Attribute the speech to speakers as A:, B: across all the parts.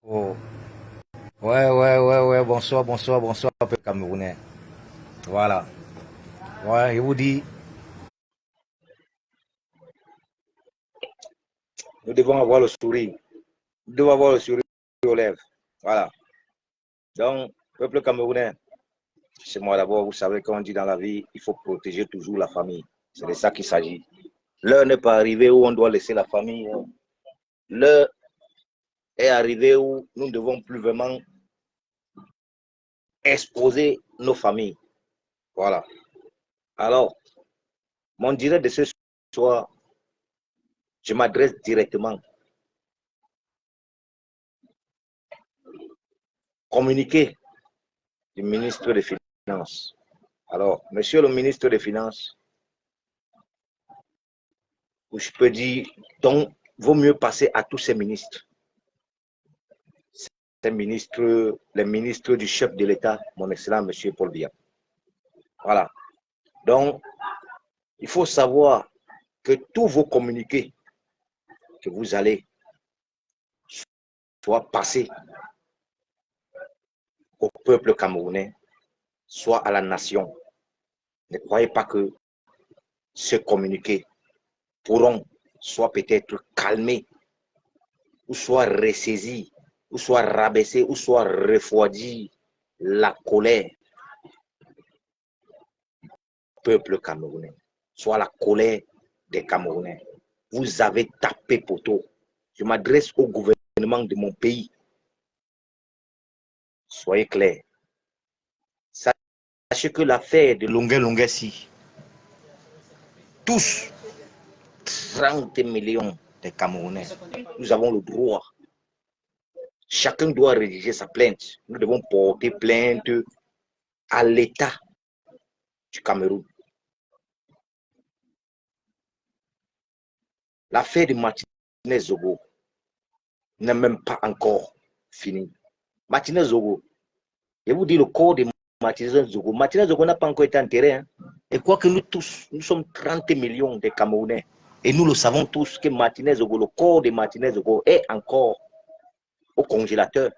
A: Oh. Ouais, bonsoir, peuple camerounais. Voilà. Ouais, je vous dis, nous devons avoir le sourire. Nous devons avoir le sourire aux lèvres. Voilà. Donc, peuple camerounais, c'est moi d'abord, vous savez qu'on dit dans la vie, il faut protéger toujours la famille. C'est de ça qu'il s'agit. L'heure n'est pas arrivée où on doit laisser la famille. L'heure est arrivée où nous ne devons plus vraiment exposer nos familles. Voilà. Alors, mon direct de ce soir, je m'adresse directement. Communiquer du ministre des Finances. Alors, monsieur le ministre des Finances, je peux dire, donc, vaut mieux passer à tous ces ministres. Les ministres du chef de l'État, mon excellent monsieur Paul Biya. Voilà. Donc, il faut savoir que tous vos communiqués que vous allez soit passer au peuple camerounais, soit à la nation. Ne croyez pas que ces communiqués pourront soit peut-être calmer, ou soit ressaisir, ou soit rabaisser, ou soit refroidir la colère du peuple camerounais, soit la colère des Camerounais. Vous avez tapé poteau. Je m'adresse au gouvernement de mon pays. Soyez clairs. Sachez que l'affaire de Longuet-Longuet-Si, tous 30 millions de Camerounais, nous avons le droit. Chacun doit rédiger sa plainte. Nous devons porter plainte à l'État du Cameroun. L'affaire de Martinez Zogo n'est même pas encore finie. Martinez Zogo, je vous dis le corps de Martinez Zogo. Martinez Zogo n'a pas encore été enterré. Hein. Et quoi que nous tous, nous sommes 30 millions de Camerounais. Et nous le savons tous que Martinez Zogo, le corps de Martinez Zogo est encore au congélateur.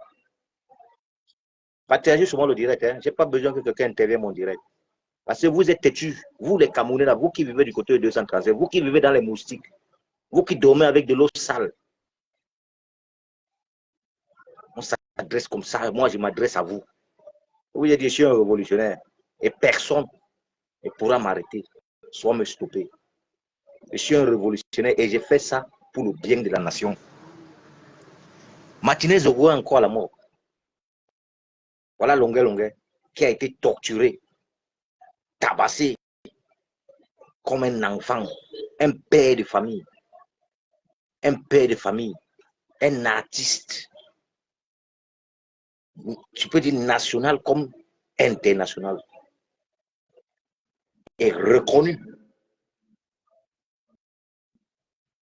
A: Partagez souvent le direct. Hein. Je n'ai pas besoin que quelqu'un intervienne mon direct. Parce que vous êtes têtus. Vous les Camerounais, là, vous qui vivez du côté de 237, vous qui vivez dans les moustiques, vous qui dormez avec de l'eau sale. On s'adresse comme ça. Moi, je m'adresse à vous. Vous avez dit, je suis un révolutionnaire. Et personne ne pourra m'arrêter, soit me stopper. Je suis un révolutionnaire et j'ai fait ça pour le bien de la nation. Martinez Zogo est encore à la mort. Voilà Longuet, qui a été torturé, tabassé comme un enfant, un père de famille, un artiste, tu peux dire national comme international, et reconnu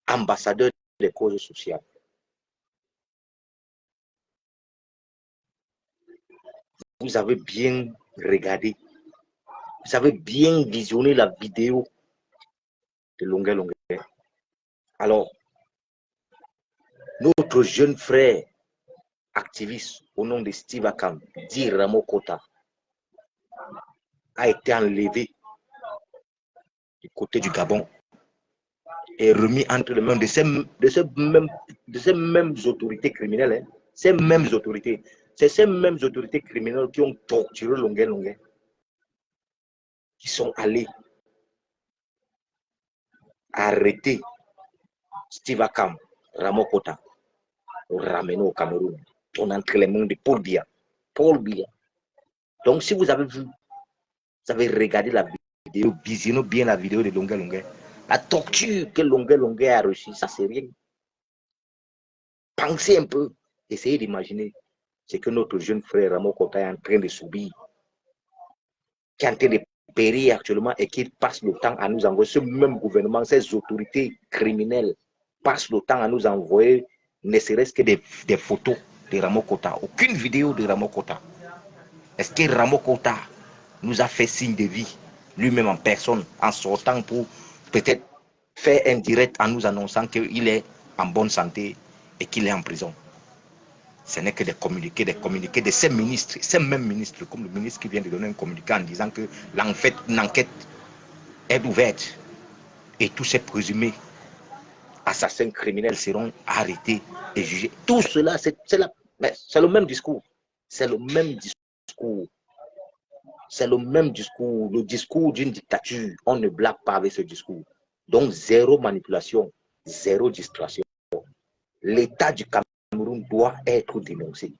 A: ambassadeur des causes sociales. Vous avez bien regardé, vous avez bien visionné la vidéo de Longuet. Alors, notre jeune frère activiste au nom de Steve Akam, dit Ramo Kota, a été enlevé du côté du Gabon et remis entre les mains de ces mêmes autorités criminelles. Hein, ces mêmes autorités. C'est ces mêmes autorités criminelles qui ont torturé Longuet, qui sont allés arrêter Steve Akam, Ramo Kota, pour ramener au Cameroun. On est entre les mains de Paul Biya. Donc, si vous avez vu, vous avez regardé la vidéo, visionnez bien la vidéo de Longuet. La torture que Longuet a reçue, ça c'est rien. Pensez un peu, essayez d'imaginer ce que notre jeune frère Ramo Kota est en train de subir, qui est en train de périr actuellement et qui passe le temps à nous envoyer, ce même gouvernement, ces autorités criminelles passent le temps à nous envoyer ne serait-ce que des photos de Ramo Kota, aucune vidéo de Ramo Kota. Est-ce que Ramo Kota nous a fait signe de vie, lui-même en personne, en sortant pour peut-être faire un direct en nous annonçant qu'il est en bonne santé et qu'il est en prison? Ce n'est que des communiqués de ces ministres, ces mêmes ministres, comme le ministre qui vient de donner un communiqué en disant que une enquête est ouverte et tous ces présumés assassins criminels seront arrêtés et jugés. Tout cela, c'est le même discours. C'est le même discours. C'est le même discours, le discours d'une dictature. On ne blague pas avec ce discours. Donc, zéro manipulation, zéro distraction. L'État du Cameroun doit être dénoncé.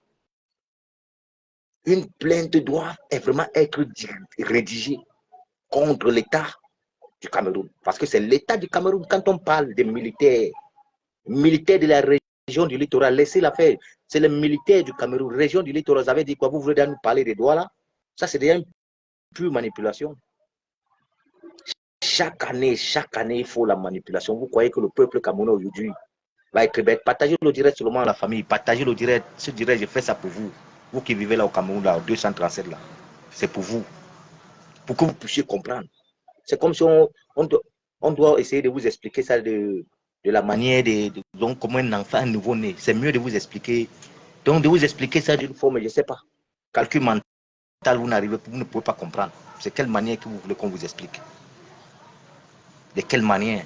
A: Une plainte doit vraiment être rédigée contre l'État du Cameroun. Parce que c'est l'État du Cameroun, quand on parle des militaires de la région du littoral, laissez-la faire. C'est les militaires du Cameroun, région du littoral. Vous avez dit quoi? Vous voulez nous parler des droits là? Ça, c'est déjà une pure manipulation. Chaque année, il faut la manipulation. Vous croyez que le peuple camerounais aujourd'hui va être bête? Partagez le direct seulement à la famille. Partagez le direct. Ce direct, je fais ça pour vous. Vous qui vivez là au Cameroun, là, au 237 là. C'est pour vous. Pour que vous puissiez comprendre. C'est comme si on doit essayer de vous expliquer ça de la manière donc comment un enfant nouveau-né. C'est mieux de vous expliquer. Donc de vous expliquer ça d'une forme, je ne sais pas. Calcul mental, vous ne pouvez pas comprendre. C'est quelle manière que vous voulez qu'on vous explique? De quelle manière?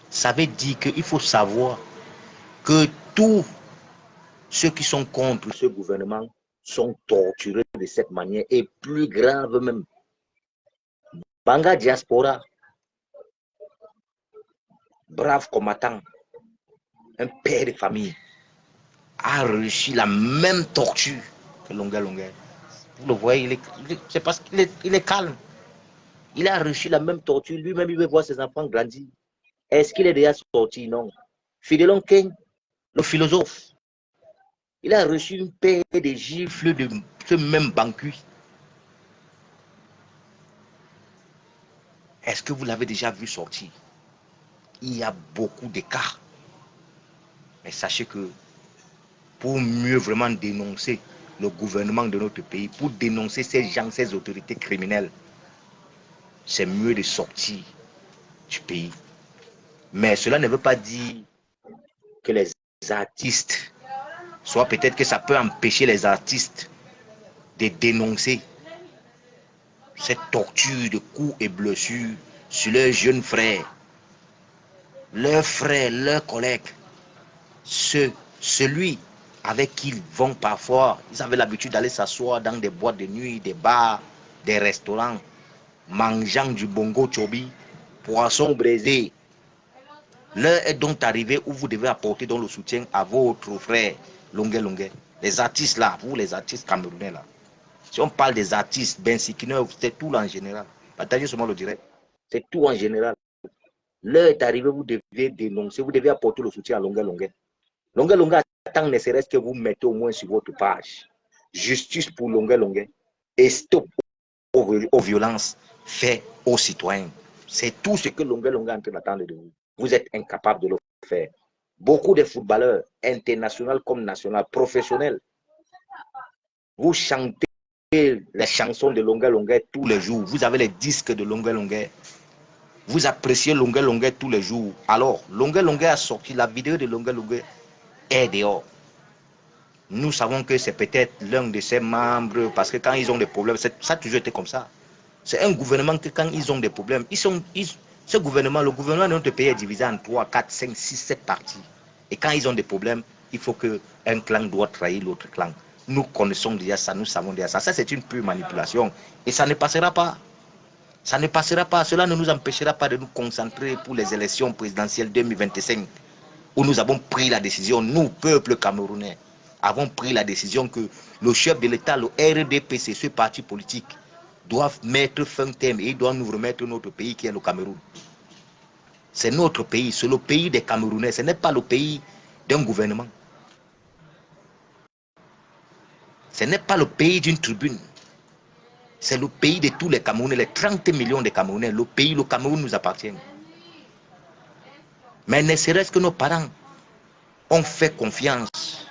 A: Ça veut dire qu'il faut savoir que tous ceux qui sont contre ce gouvernement sont torturés de cette manière et plus grave même. Banga Diaspora, brave combattant, un père de famille, a reçu la même torture que Longa Longa. Vous le voyez, c'est parce qu'il est calme. Il a reçu la même torture. Lui-même, il veut voir ses enfants grandir. Est-ce qu'il est déjà sorti? Non. Fidelon King, le philosophe, il a reçu une paire de gifles de ce même bancu. Est-ce que vous l'avez déjà vu sortir? Il y a beaucoup d'écarts. Mais sachez que pour mieux vraiment dénoncer le gouvernement de notre pays, pour dénoncer ces gens, ces autorités criminelles, c'est mieux de sortir du pays. Mais cela ne veut pas dire que les artistes, soit peut-être que ça peut empêcher les artistes de dénoncer cette torture de coups et blessures sur leurs jeunes frères, leurs collègues, celui avec qui ils vont parfois, ils avaient l'habitude d'aller s'asseoir dans des boîtes de nuit, des bars, des restaurants, mangeant du bongo chobi, poisson braisé. L'heure est donc arrivée où vous devez apporter donc le soutien à votre frère Longue Longue. Les artistes là, vous les artistes camerounais là. Si on parle des artistes, Ben Sikiner, c'est tout là en général. Partagez seulement le direct. C'est tout en général. L'heure est arrivée, vous devez dénoncer, vous devez apporter le soutien à Longue Longue. Longue Longue attend ne serait-ce que vous mettez au moins sur votre page. Justice pour Longue Longue et stop aux violences faites aux citoyens. C'est tout ce que Longue Longue est en train d'attendre de vous. Vous êtes incapable de le faire. Beaucoup de footballeurs, internationaux comme nationaux, professionnels, vous chantez les chansons de Longue Longue tous les jours. Vous avez les disques de Longue Longue. Vous appréciez Longue Longue tous les jours. Alors, Longue Longue a sorti la vidéo de Longue Longue est dehors. Nous savons que c'est peut-être l'un de ses membres, parce que quand ils ont des problèmes, ça a toujours été comme ça. C'est un gouvernement que quand ils ont des problèmes, ce gouvernement, le gouvernement de notre pays est divisé en 3, 4, 5, 6, 7 parties. Et quand ils ont des problèmes, il faut qu'un clan doit trahir l'autre clan. Nous connaissons déjà ça, nous savons déjà ça. Ça, c'est une pure manipulation. Et ça ne passera pas. Ça ne passera pas. Cela ne nous empêchera pas de nous concentrer pour les élections présidentielles 2025, où nous avons pris la décision, nous, peuple camerounais, avons pris la décision que le chef de l'État, le RDPC, ce parti politique, doivent mettre fin terme et ils doivent nous remettre notre pays qui est le Cameroun. C'est notre pays, c'est le pays des Camerounais, ce n'est pas le pays d'un gouvernement. Ce n'est pas le pays d'une tribune. C'est le pays de tous les Camerounais, les 30 millions de Camerounais. Le pays, le Cameroun nous appartient. Mais ne serait-ce que nos parents ont fait confiance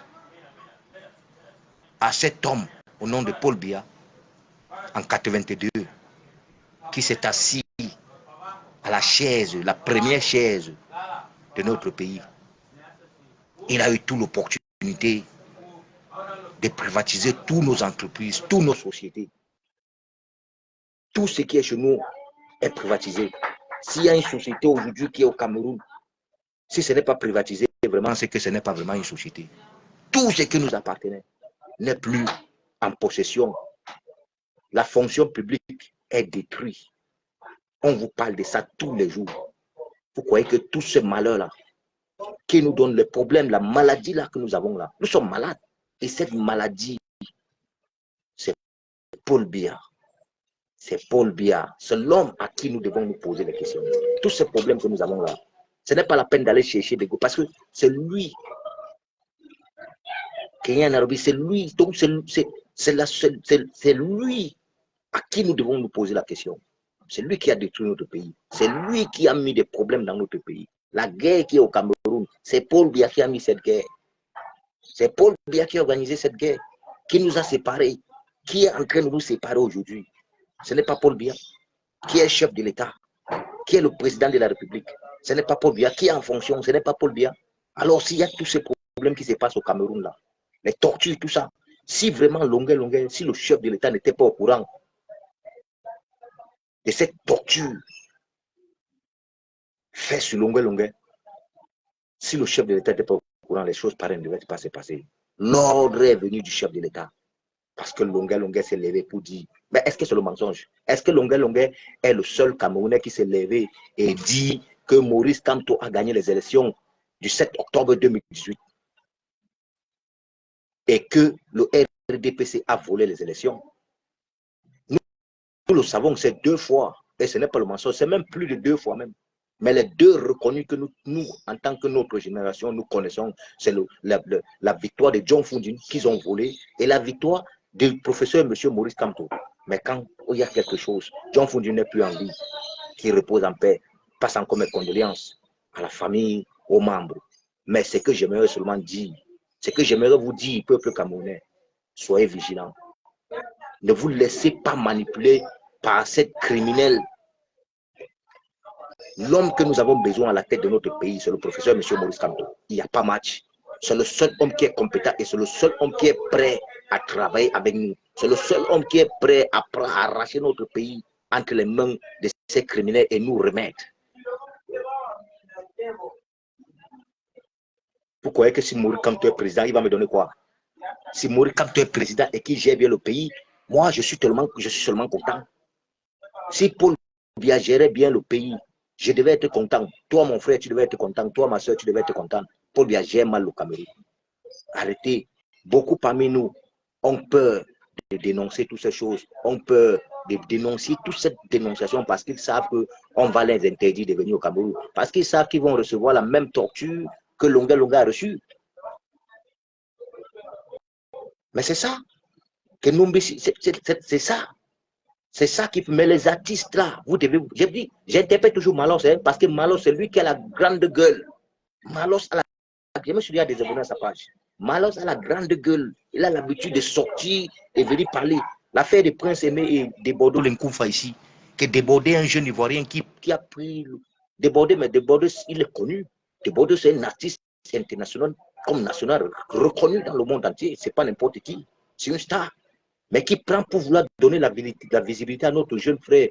A: à cet homme au nom de Paul Biya en 82, qui s'est assis à la chaise, la première chaise de notre pays. Il a eu toute l'opportunité de privatiser toutes nos entreprises, toutes nos sociétés. Tout ce qui est chez nous est privatisé. S'il y a une société aujourd'hui qui est au Cameroun, si ce n'est pas privatisé, vraiment, c'est que ce n'est pas vraiment une société. Tout ce qui nous appartenait n'est plus en possession. La fonction publique est détruite. On vous parle de ça tous les jours. Vous croyez que tout ce malheur-là, qui nous donne le problème, la maladie là que nous avons là, nous sommes malades. Et cette maladie, c'est Paul Biya. C'est Paul Biya. C'est l'homme à qui nous devons nous poser les questions. Tous ces problèmes que nous avons là, ce n'est pas la peine d'aller chercher des goûts parce que c'est lui. Kenyan Nairobi, c'est lui. Donc c'est lui à qui nous devons nous poser la question. C'est lui qui a détruit notre pays. C'est lui qui a mis des problèmes dans notre pays. La guerre qui est au Cameroun, c'est Paul Biya qui a mis cette guerre. C'est Paul Biya qui a organisé cette guerre, qui nous a séparés, qui est en train de nous séparer aujourd'hui. Ce n'est pas Paul Biya qui est chef de l'État, qui est le président de la République. Ce n'est pas Paul Biya qui est en fonction, ce n'est pas Paul Biya. Alors s'il y a tous ces problèmes qui se passent au Cameroun là, les tortures, tout ça, si vraiment si le chef de l'État n'était pas au courant de cette torture faite sur longueur, si le chef de l'État n'était pas au courant, les choses pareilles ne devaient pas se passer. L'ordre est venu du chef de l'État. Parce que Longuet s'est levé pour dire, mais est-ce que c'est le mensonge? Est-ce que Longuet est le seul Camerounais qui s'est levé et dit que Maurice Kamto a gagné les élections du 7 octobre 2018 et que le RDPC a volé les élections? Nous le savons, c'est 2 fois, et ce n'est pas le mensonge, c'est même plus de 2 fois même. Mais les 2 reconnus que nous, en tant que notre génération, nous connaissons, c'est la victoire de John Fundin qu'ils ont volé et la victoire du professeur M. Maurice Kamto. Mais quand il y a quelque chose, John Fundin n'est plus en vie, qui repose en paix, passe encore mes condoléances à la famille, aux membres. Mais ce que j'aimerais seulement dire, ce que j'aimerais vous dire, peuple camerounais, soyez vigilants. Ne vous laissez pas manipuler par cette criminelle. L'homme que nous avons besoin à la tête de notre pays, c'est le professeur M. Maurice Kamto. Il n'y a pas match. C'est le seul homme qui est compétent et c'est le seul homme qui est prêt à travailler avec nous. C'est le seul homme qui est prêt à arracher notre pays entre les mains de ces criminels et nous remettre. Vous croyez que si Maurice Kamto est président, il va me donner quoi? Si Maurice Kamto est président et qu'il gère bien le pays, moi, je suis seulement content. Si Paul Biya gérait bien le pays, je devais être content. Toi, mon frère, tu devais être content. Toi, ma soeur, tu devais être content. Paul Biya gère mal le Cameroun. Arrêtez. Beaucoup parmi nous ont peur de dénoncer toutes ces choses. Ont peur de dénoncer toute cette dénonciation parce qu'ils savent qu'on va les interdire de venir au Cameroun. Parce qu'ils savent qu'ils vont recevoir la même torture que Longa a reçue. Mais c'est ça. Que c'est ça. C'est ça qui met les artistes là. Vous devez, j'interprète toujours Malos, hein, parce que Malos, c'est lui qui a la grande gueule. Malos a la, je me souviens des abonnés à sa page. Malos a la grande gueule. Il a l'habitude de sortir et venir parler. L'affaire de Prince Aimé et de Bordeaux Lenkoufa ici, qui a débordé un jeune Ivoirien qui a pris. Débordé, mais Débordé, il est connu. Débordé, c'est un artiste international, comme national, reconnu dans le monde entier. C'est pas n'importe qui. C'est une star. Mais qui prend pour vouloir donner la visibilité à notre jeune frère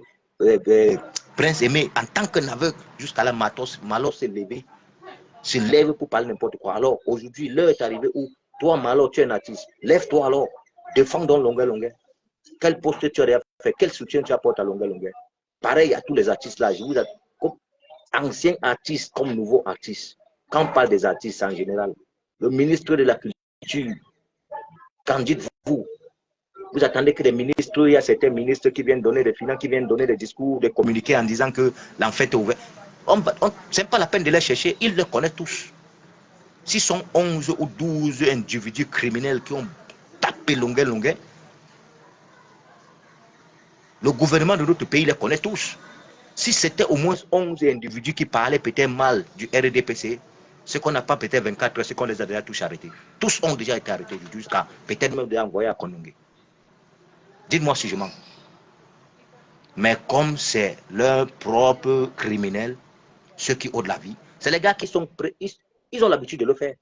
A: Prince Aimé en tant qu'un aveugle jusqu'à la Malos s'est levé, se lève pour parler n'importe quoi. Alors aujourd'hui, l'heure est arrivée où toi, Malos, tu es un artiste. Lève-toi alors, défends donc Longueur. Quel poste tu as fait, quel soutien tu apportes à Longueur. Pareil à tous les artistes là, je vous comme anciens artistes comme nouveaux artistes. Quand on parle des artistes en général, le ministre de la Culture, qu'en dites-vous? Vous attendez que les ministres, il y a certains ministres qui viennent donner des finances, qui viennent donner des discours, des communiqués en disant que l'enfant est ouvert. Ce n'est pas la peine de les chercher, ils les connaissent tous. S'ils sont 11 ou 12 individus criminels qui ont tapé Longueur, le gouvernement de notre pays les connaît tous. Si c'était au moins 11 individus qui parlaient peut-être mal du RDPC, ce qu'on n'a pas peut-être 24 heures, c'est qu'on les a déjà tous arrêtés. Tous ont déjà été arrêtés jusqu'à peut-être même déjà envoyés à Konongue. Dites-moi si je mens. Mais comme c'est leur propre criminel, ceux qui ont de la vie, c'est les gars qui sont prêts, ils ont l'habitude de le faire.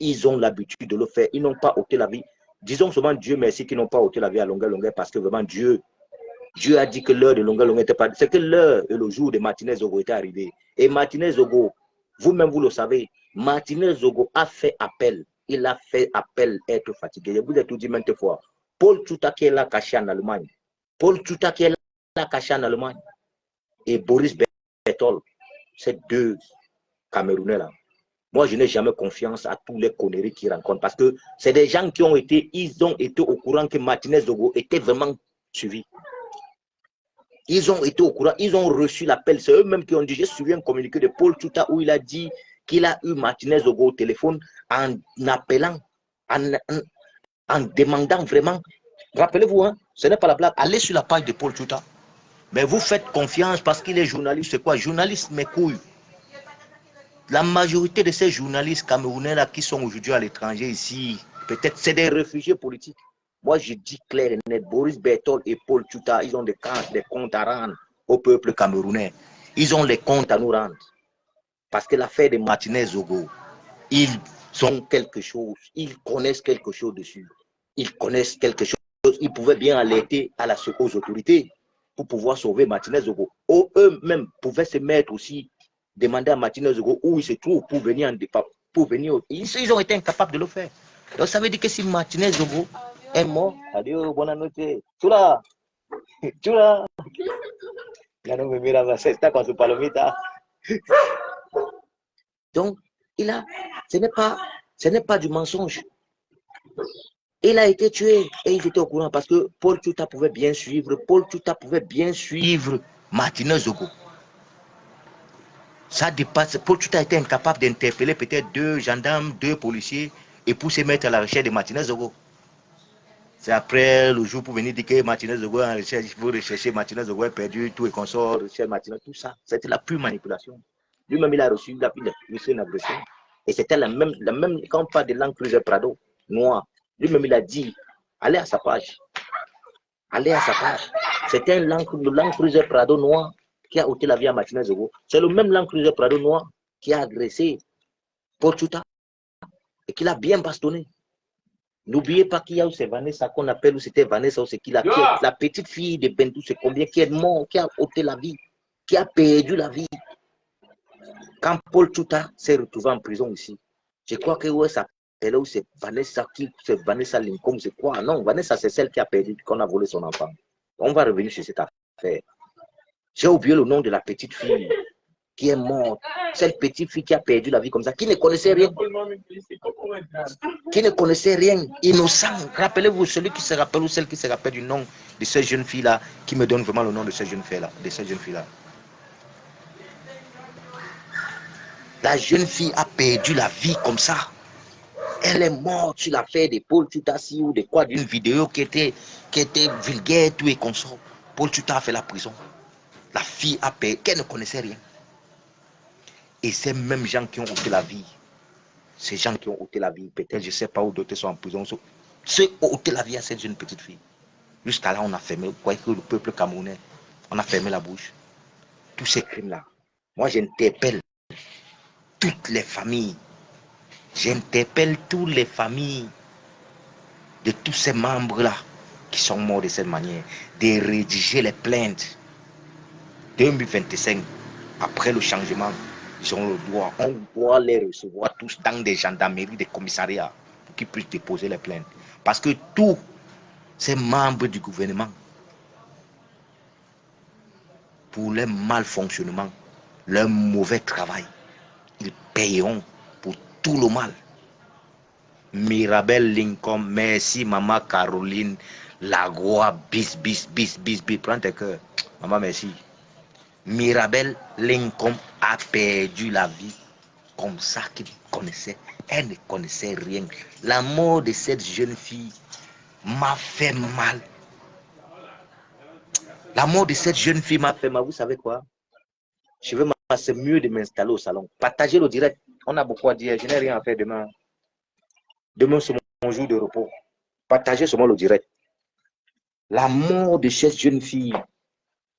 A: Ils ont l'habitude de le faire. Ils n'ont pas ôté la vie Disons seulement Dieu merci qu'ils n'ont pas ôté la vie à longueur parce que vraiment Dieu a dit que l'heure de longueur n'était pas. C'est que l'heure et le jour de Martinez Zogo était arrivé. Et Martinez Zogo, vous-même vous le savez, Martinez Zogo a fait appel. Il a fait appel être fatigué. Je vous ai tout dit maintes fois. Paul Tchouta qui est là caché en Allemagne. Paul Tchouta qui est là caché en Allemagne. Et Boris Berthold, ces deux Camerounais là. Moi, je n'ai jamais confiance à tous les conneries qu'ils rencontrent parce que c'est des gens qui ont été, ils ont été au courant que Martinez Zogo était vraiment suivi. Ils ont été au courant, ils ont reçu l'appel. C'est eux-mêmes qui ont dit, j'ai suivi un communiqué de Paul Tchouta où il a dit qu'il a eu Martinez Zogo au téléphone en appelant, en demandant vraiment. Rappelez-vous, hein, ce n'est pas la blague. Allez sur la page de Paul Tchouta. Mais vous faites confiance parce qu'il est journaliste. C'est quoi? Journaliste, mes couilles. La majorité de ces journalistes camerounais-là qui sont aujourd'hui à l'étranger ici, peut-être c'est des réfugiés politiques. Moi, je dis clair et net, Boris Berthold et Paul Tchouta, ils ont des comptes à rendre au peuple camerounais. Ils ont les comptes à nous rendre. Parce que l'affaire de Martinez Zogo, ils ont quelque chose, ils connaissent quelque chose dessus. Ils connaissent quelque chose. Ils pouvaient bien alerter aux autorités pour pouvoir sauver Martinez Zogo. Eux-mêmes pouvaient se mettre aussi, demander à Martinez Zogo où il se trouve pour venir en départ. Ils ont été incapables de le faire. Donc ça veut dire que si Martinez Zogo est mort, adieu, bonne nuit. Chula, chula. Ya no me mira más, está con su palomita. Donc, ce n'est pas du mensonge. Il a été tué et ils étaient au courant parce que Paul Tchouta pouvait bien suivre. Paul Tchouta pouvait bien suivre Martinez Zogo. Ça dépasse. Paul Tchouta était incapable d'interpeller peut-être 2 gendarmes, 2 policiers et pour se mettre à la recherche de Martinez Zogo. C'est après le jour pour venir dire que Martinez Zogo est en recherche, il faut rechercher Martinez Zogo est perdu, tout est consort, recherche Martinez, tout ça. C'était la pure manipulation. Lui-même, il a reçu une agression. Et c'était la même, quand on parle de Land Cruiser Prado, noir, lui-même, il a dit, allez à sa page. Allez à sa page. C'était le Land Cruiser Prado noir qui a ôté la vie à Martinez Zogo. C'est le même Land Cruiser Prado noir qui a agressé Paul Tchouta et qui l'a bien bastonné. N'oubliez pas qu'il y a c'est Vanessa qu'on appelle, ou c'était Vanessa, ou c'est qui la petite fille de Bentou, c'est combien, qui est mort, qui a ôté la vie, qui a perdu la vie. Quand Paul Tchouta s'est retrouvé en prison ici, je crois que ouais, ça là où c'est Vanessa c'est Vanessa Lincoln, c'est quoi? Non, Vanessa, c'est celle qui a perdu, qu'on a volé son enfant. On va revenir sur cette affaire. J'ai oublié le nom de la petite fille qui est morte. Cette petite fille qui a perdu la vie comme ça, qui ne connaissait rien. Qui ne connaissait rien, innocent. Rappelez-vous, celui qui se rappelle ou celle qui se rappelle du nom de cette jeune fille-là, qui me donne vraiment le nom de cette jeune fille-là. La jeune fille a perdu la vie comme ça. Elle est morte sur l'affaire de Paul Tchouta ou de quoi, d'une vidéo qui était vulgaire, tout et consort. Paul Tchouta a fait la prison. La fille a perdu, qu'elle ne connaissait rien. Et ces mêmes gens qui ont ôté la vie, ces gens qui ont ôté la vie, peut-être, je ne sais pas où d'autres sont en prison, ceux qui ont ôté la vie à cette jeune petite fille. Jusqu'à là, on a fermé, vous voyez que le peuple camerounais, on a fermé la bouche. Tous ces crimes-là, moi j'interpelle toutes les familles, j'interpelle toutes les familles de tous ces membres-là qui sont morts de cette manière, de rédiger les plaintes. 2025, après le changement, ils ont le droit, on doit les recevoir tous dans des gendarmeries, des commissariats, pour qu'ils puissent déposer les plaintes. Parce que tous ces membres du gouvernement, pour leur malfonctionnement, leur mauvais travail, ils payeront pour tout le mal. Mirabel Lincoln, merci maman Caroline, Lagoa, bis, prends tes cœurs. Maman, merci. Mirabel Lincoln a perdu la vie comme ça qu'il connaissait. Elle ne connaissait rien. La mort de cette jeune fille m'a fait mal. La mort de cette jeune fille m'a fait mal. Vous savez quoi? Je veux c'est mieux de m'installer au salon. Partagez le direct. On a beaucoup à dire. Je n'ai rien à faire demain. Demain, c'est mon jour de repos. Partagez seulement le direct. La mort de cette jeune fille.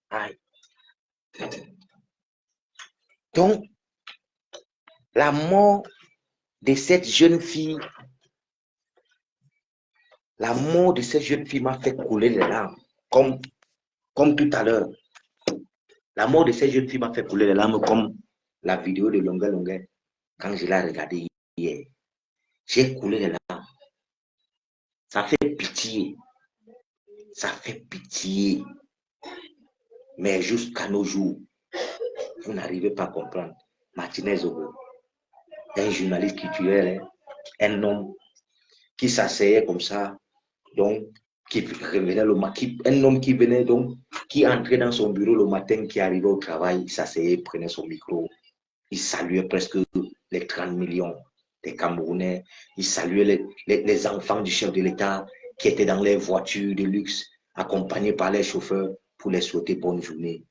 A: Aïe. Donc, la mort de cette jeune fille La mort de cette jeune fille m'a fait couler les larmes, comme tout à l'heure. La mort de cette jeune fille m'a fait couler les larmes, comme la vidéo de Longuet Longuet, quand je l'ai regardée hier. J'ai coulé les larmes. Ça fait pitié. Ça fait pitié. Mais jusqu'à nos jours, vous n'arrivez pas à comprendre. Martinez Zogo, un journaliste culturel, un homme qui s'asseyait comme ça, donc qui revenait le matin, un homme qui venait donc, qui entrait dans son bureau le matin, qui arrivait au travail, il s'asseyait, prenait son micro, il saluait presque les 30 millions des Camerounais, il saluait les enfants du chef de l'État qui étaient dans les voitures de luxe, accompagnés par les chauffeurs pour les souhaiter bonne journée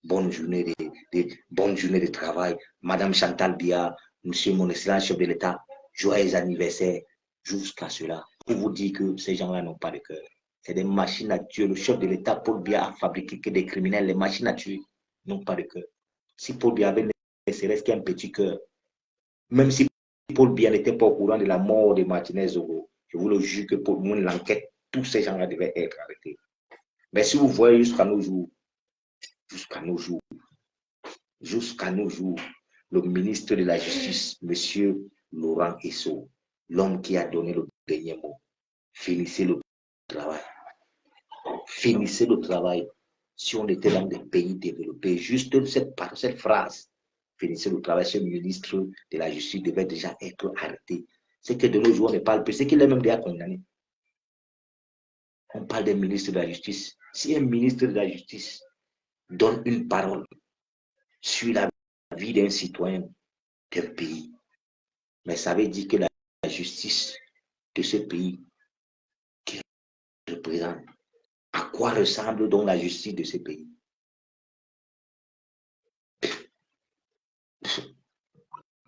A: de travail. Madame Chantal Biya, Monsieur mon excellent chef de l'État, joyeux anniversaire, jusqu'à cela, pour vous dire que ces gens-là n'ont pas de cœur. C'est des machines à tuer. Le chef de l'État, Paul Biya, a fabriqué que des criminels. Les machines à tuer n'ont pas de cœur. Si Paul Biya avait ne serait-ce qu'un petit cœur, même si Paul Biya n'était pas au courant de la mort de Martinez Zogo, je vous le jure que pour moi, l'enquête, tous ces gens-là devaient être arrêtés. Mais si vous voyez jusqu'à nos jours, le ministre de la Justice, M. Laurent Esso, l'homme qui a donné le dernier mot, finissez le travail. Finissez le travail. Si on était dans des pays développés, juste cette phrase, finissez le travail, ce ministre de la Justice devait déjà être arrêté. C'est que de nos jours, on ne parle plus, c'est qu'il est même déjà condamné. On parle des ministres de la Justice. Si un ministre de la Justice donne une parole sur la vie d'un citoyen d'un pays, mais ça veut dire que la justice de ce pays qui représente, à quoi ressemble donc la justice de ce pays?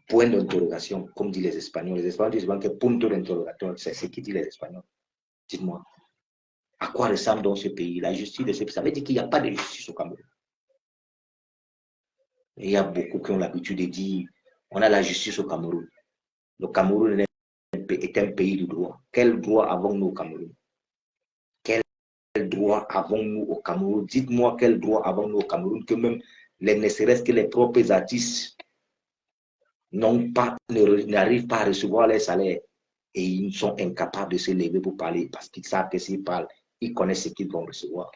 A: Point d'interrogation, comme disent les Espagnols. Les Espagnols disent que punto d'interrogation, c'est ce qui dit les Espagnols. Dites-moi, à quoi ressemble donc ce pays? La justice de ce pays, ça veut dire qu'il n'y a pas de justice au Cameroun. Et il y a beaucoup qui ont l'habitude de dire, on a la justice au Cameroun. Le Cameroun est un pays de droit. Quel droit avons-nous au Cameroun? Quel droit avons-nous au Cameroun? Dites-moi quel droit avons-nous au Cameroun que même ne serait-ce que les propres artistes n'arrivent pas à recevoir les salaires et ils sont incapables de se lever pour parler parce qu'ils savent que s'ils parlent, ils connaissent ce qu'ils vont recevoir.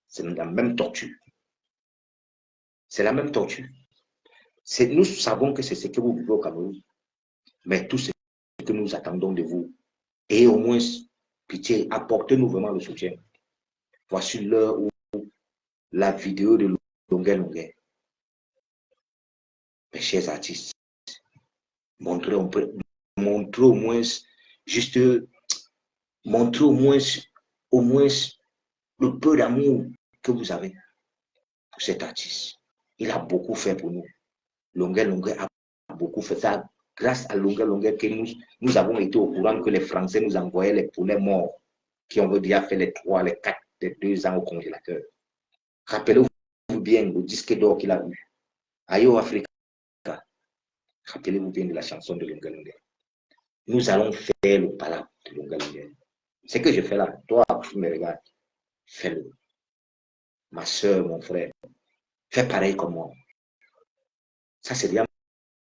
A: C'est la même torture. C'est la même torture. Nous savons que c'est ce que vous vivez au Cameroun, mais tout ce que nous attendons de vous, et au moins, pitié, apportez-nous vraiment le soutien. Voici l'heure où la vidéo de Longuet Longuet, mes chers artistes, montrez au moins, juste, montrez au moins le peu d'amour que vous avez pour cet artiste. Il a beaucoup fait pour nous. Longuet Longuet a beaucoup fait ça. Grâce à Longuet Longuet que nous avons été au courant que les Français nous envoyaient les poulets morts qui ont déjà fait les 3, les 4, les 2 ans au congélateur. Rappelez-vous bien le disque d'or qu'il a eu. Ayo Africa. Rappelez-vous bien de la chanson de Longuet Longuet. Nous allons faire le palabre de Longuet Longuet. Ce que je fais là, toi, tu me regardes, fais-le. Ma soeur, mon frère, fais pareil comme moi. Ça, c'est déjà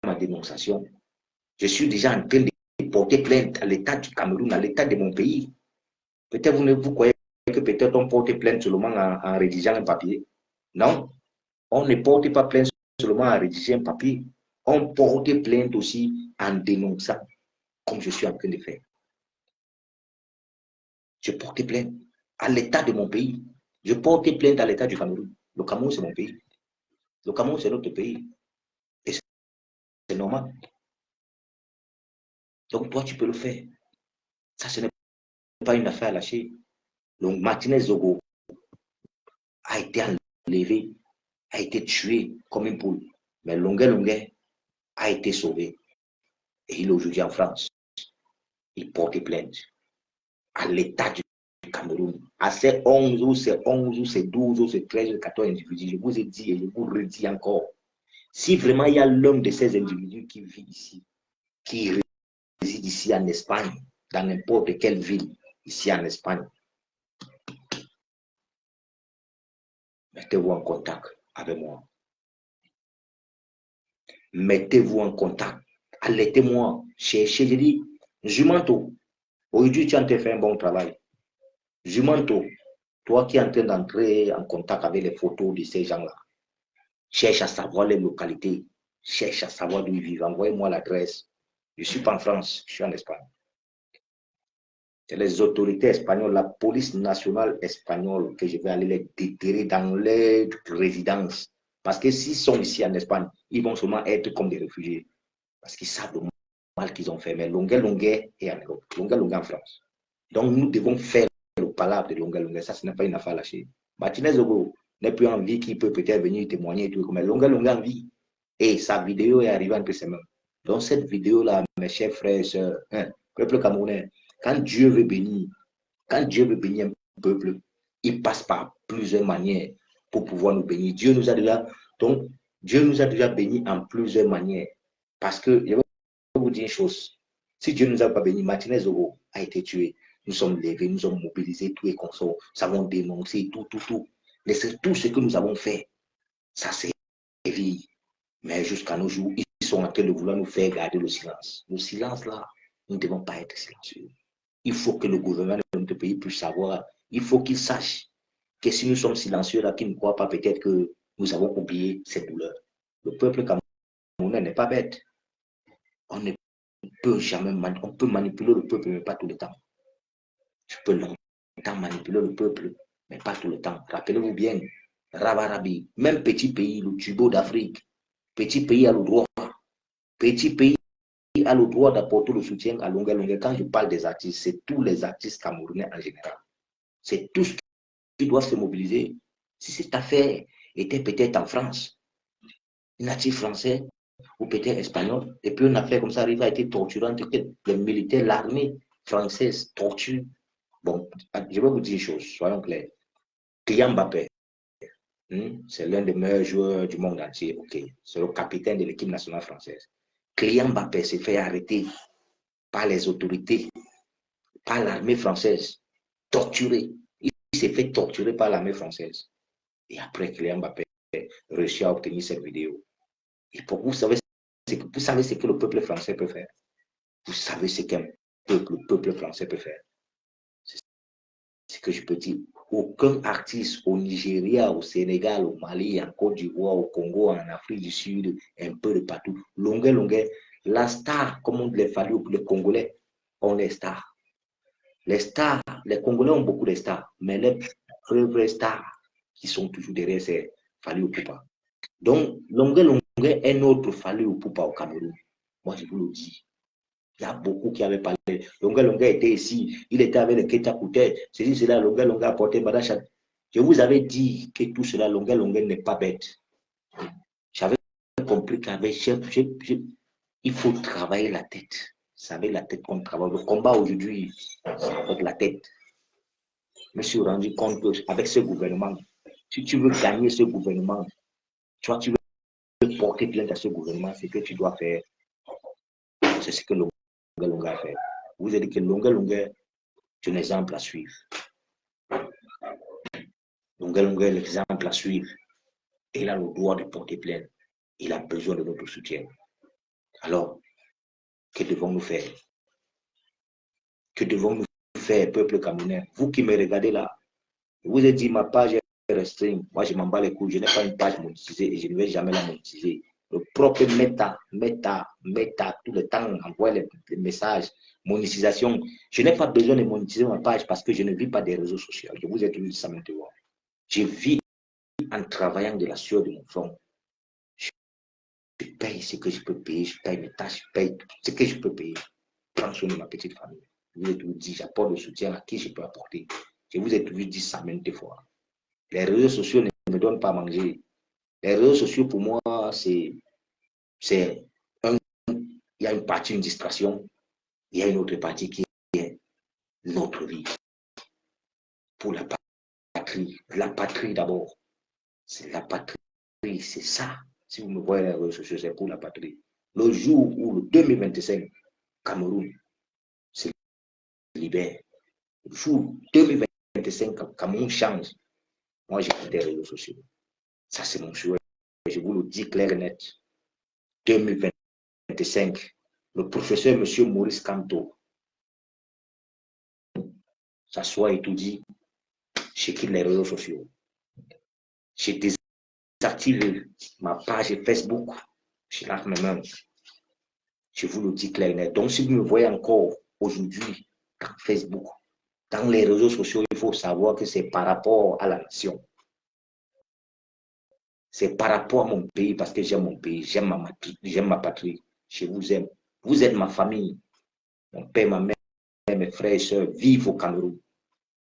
A: ma dénonciation. Je suis déjà en train de porter plainte à l'État du Cameroun, à l'État de mon pays. Peut-être vous croyez que peut-être on porte plainte seulement en rédigeant un papier. Non, on ne porte pas plainte seulement en rédigeant un papier. On porte plainte aussi en dénonçant, comme je suis en train de faire. Je porte plainte à l'État de mon pays. Je porte plainte à l'État du Cameroun. Le Cameroun, c'est mon pays. Le Cameroun, c'est notre pays. Et c'est normal. Donc, toi, tu peux le faire. Ça, ce n'est pas une affaire à lâcher. Donc, Martinez Zogo a été enlevé, a été tué comme une poule. Mais Longuet Longuet a été sauvé. Et il est aujourd'hui en France. Il porte plainte à l'État du Cameroun. À ces 11 ou ces 11 ou ces 12 ou ces 13 ou 14 individus, je vous ai dit et je vous redis encore, si vraiment il y a l'un de ces individus qui vit ici, qui réside ici en Espagne, dans n'importe quelle ville, ici en Espagne, mettez-vous en contact avec moi. Mettez-vous en contact. Alertez-moi. Cherchez. Je dis, Jumanto, aujourd'hui tu as en train de faire un bon travail. Jumanto, toi qui es en train d'entrer en contact avec les photos de ces gens-là, cherche à savoir les localités, cherche à savoir d'où ils vivent. Envoyez-moi l'adresse. Je ne suis pas en France, je suis en Espagne. C'est les autorités espagnoles, la police nationale espagnole que je vais aller les déterrer dans les résidences. Parce que s'ils sont ici en Espagne, ils vont seulement être comme des réfugiés. Parce qu'ils savent le mal qu'ils ont fait. Mais Longuet est en Europe, Longuet en France. Donc nous devons faire le palabre de Longuet. Ça, ce n'est pas une affaire lâchée. Martinez Ogo n'est plus en vie, qui peut peut-être venir témoigner. Tout, mais Longuet en vie. Et sa vidéo est arrivée entre ses mains. Donc cette vidéo-là, mes chers frères et sœurs, peuple camerounais, quand Dieu veut bénir un peuple, il passe par plusieurs manières pour pouvoir nous bénir. Dieu nous a déjà bénis en plusieurs manières. Parce que, je vais vous dire une chose, si Dieu ne nous a pas bénis, Martinez Zogo a été tué. Nous sommes levés, nous sommes mobilisés, tous les consorts, nous avons dénoncé tout. Mais c'est tout ce que nous avons fait. Ça, c'est vie. Mais jusqu'à nos jours, ils sont en train de vouloir nous faire garder le silence. Le silence, là, nous ne devons pas être silencieux. Il faut que le gouvernement de notre pays puisse savoir, il faut qu'il sache que si nous sommes silencieux, là, qu'ils ne croient pas peut-être que nous avons oublié cette douleur. Le peuple camerounais n'est pas bête. On ne peut jamais, on peut manipuler le peuple, mais pas tout le temps. Je peux longtemps manipuler le peuple, mais pas tout le temps. Rappelez-vous bien, Rabarabi, même petit pays, le Tubo d'Afrique, petit pays a le droit, petit pays a le droit d'apporter le soutien à longueur. Quand je parle des artistes, c'est tous les artistes camerounais en général. C'est tous qui doivent se mobiliser. Si cette affaire était peut-être en France, un artiste français ou peut-être espagnol, et puis une affaire comme ça arrive à être torturante, les militaires, l'armée française torture. Bon, je vais vous dire une chose, soyons clairs. Kylian Mbappé, c'est l'un des meilleurs joueurs du monde entier, ok. C'est le capitaine de l'équipe nationale française. Kylian Mbappé s'est fait arrêter par les autorités, par l'armée française, torturé. Il s'est fait torturer par l'armée française. Et après, Kylian Mbappé réussit à obtenir cette vidéo. Et pour vous savez ce que le peuple français peut faire. Vous savez ce qu'un peuple français peut faire. C'est ce que je peux dire. Aucun artiste au Nigeria, au Sénégal, au Mali, en Côte d'Ivoire, au Congo, en Afrique du Sud, un peu de partout. Longuet, la star, comme on les fallu, les Congolais ont les stars. Les stars, les Congolais ont beaucoup de stars, mais les vraies stars qui sont toujours derrière, c'est Fally Ipupa. Donc, Longuet est notre Fally Ipupa au Cameroun. Moi, je vous le dis. Il y a beaucoup qui avaient parlé. Longuet était ici. Il était avec le Keta Koutet. C'est dit cela, Longuet a apporté Badachan. Je vous avais dit que tout cela, Longuet n'est pas bête. J'avais compris qu'avec il faut travailler la tête. C'est avec la tête qu'on travaille. Le combat aujourd'hui, c'est avec la tête. Je me suis rendu compte qu'avec ce gouvernement, si tu veux gagner ce gouvernement, toi, tu veux porter plainte à ce gouvernement, c'est que tu dois faire. C'est ce que Longuet a fait. Vous avez dit que Longuet est un exemple à suivre. Longuet est l'exemple à suivre. Il a le droit de porter plainte. Il a besoin de notre soutien. Alors, que devons-nous faire? Que devons-nous faire, peuple camerounais? Vous qui me regardez là, je vous ai dit, ma page est restreinte. Moi, je m'en bats les couilles. Je n'ai pas une page monétisée et je ne vais jamais la monétiser. Le propre Meta, tout le temps, envoie les messages, monétisation. Je n'ai pas besoin de monétiser ma page parce que je ne vis pas des réseaux sociaux. Je vous ai toujours dit ça maintenant. Je vis en travaillant de la sueur de mon front. Je paye ce que je peux payer, je paye mes tâches, je paye ce que je peux payer. Prends soin de ma petite famille. Je vous ai toujours dit, j'apporte le soutien à qui je peux apporter. Je vous ai toujours dit ça maintes fois. Les réseaux sociaux ne me donnent pas à manger. Les réseaux sociaux, pour moi, il y a une partie, une distraction. Il y a une autre partie qui est notre vie. Pour la patrie d'abord. C'est la patrie, c'est ça. Si vous me voyez les réseaux sociaux, c'est pour la patrie. Le jour où le 2025, Cameroun se libère, Le jour 2025, Cameroun change. Moi, j'ai quitté les réseaux sociaux. Ça, c'est mon souhait. Je vous le dis clair et net. 2025, le professeur M. Maurice Kamto s'assoit et tout dit, je quitte les réseaux sociaux. Je désactive ma page Facebook. Je lave mes mains. Je vous le dis clair et net. Donc, si vous me voyez encore aujourd'hui dans Facebook, dans les réseaux sociaux, il faut savoir que c'est par rapport à la nation. C'est par rapport à mon pays, parce que j'aime mon pays, j'aime ma patrie. Je vous aime. Vous êtes ma famille. Mon père, ma mère, mes frères et sœurs vivent au Cameroun.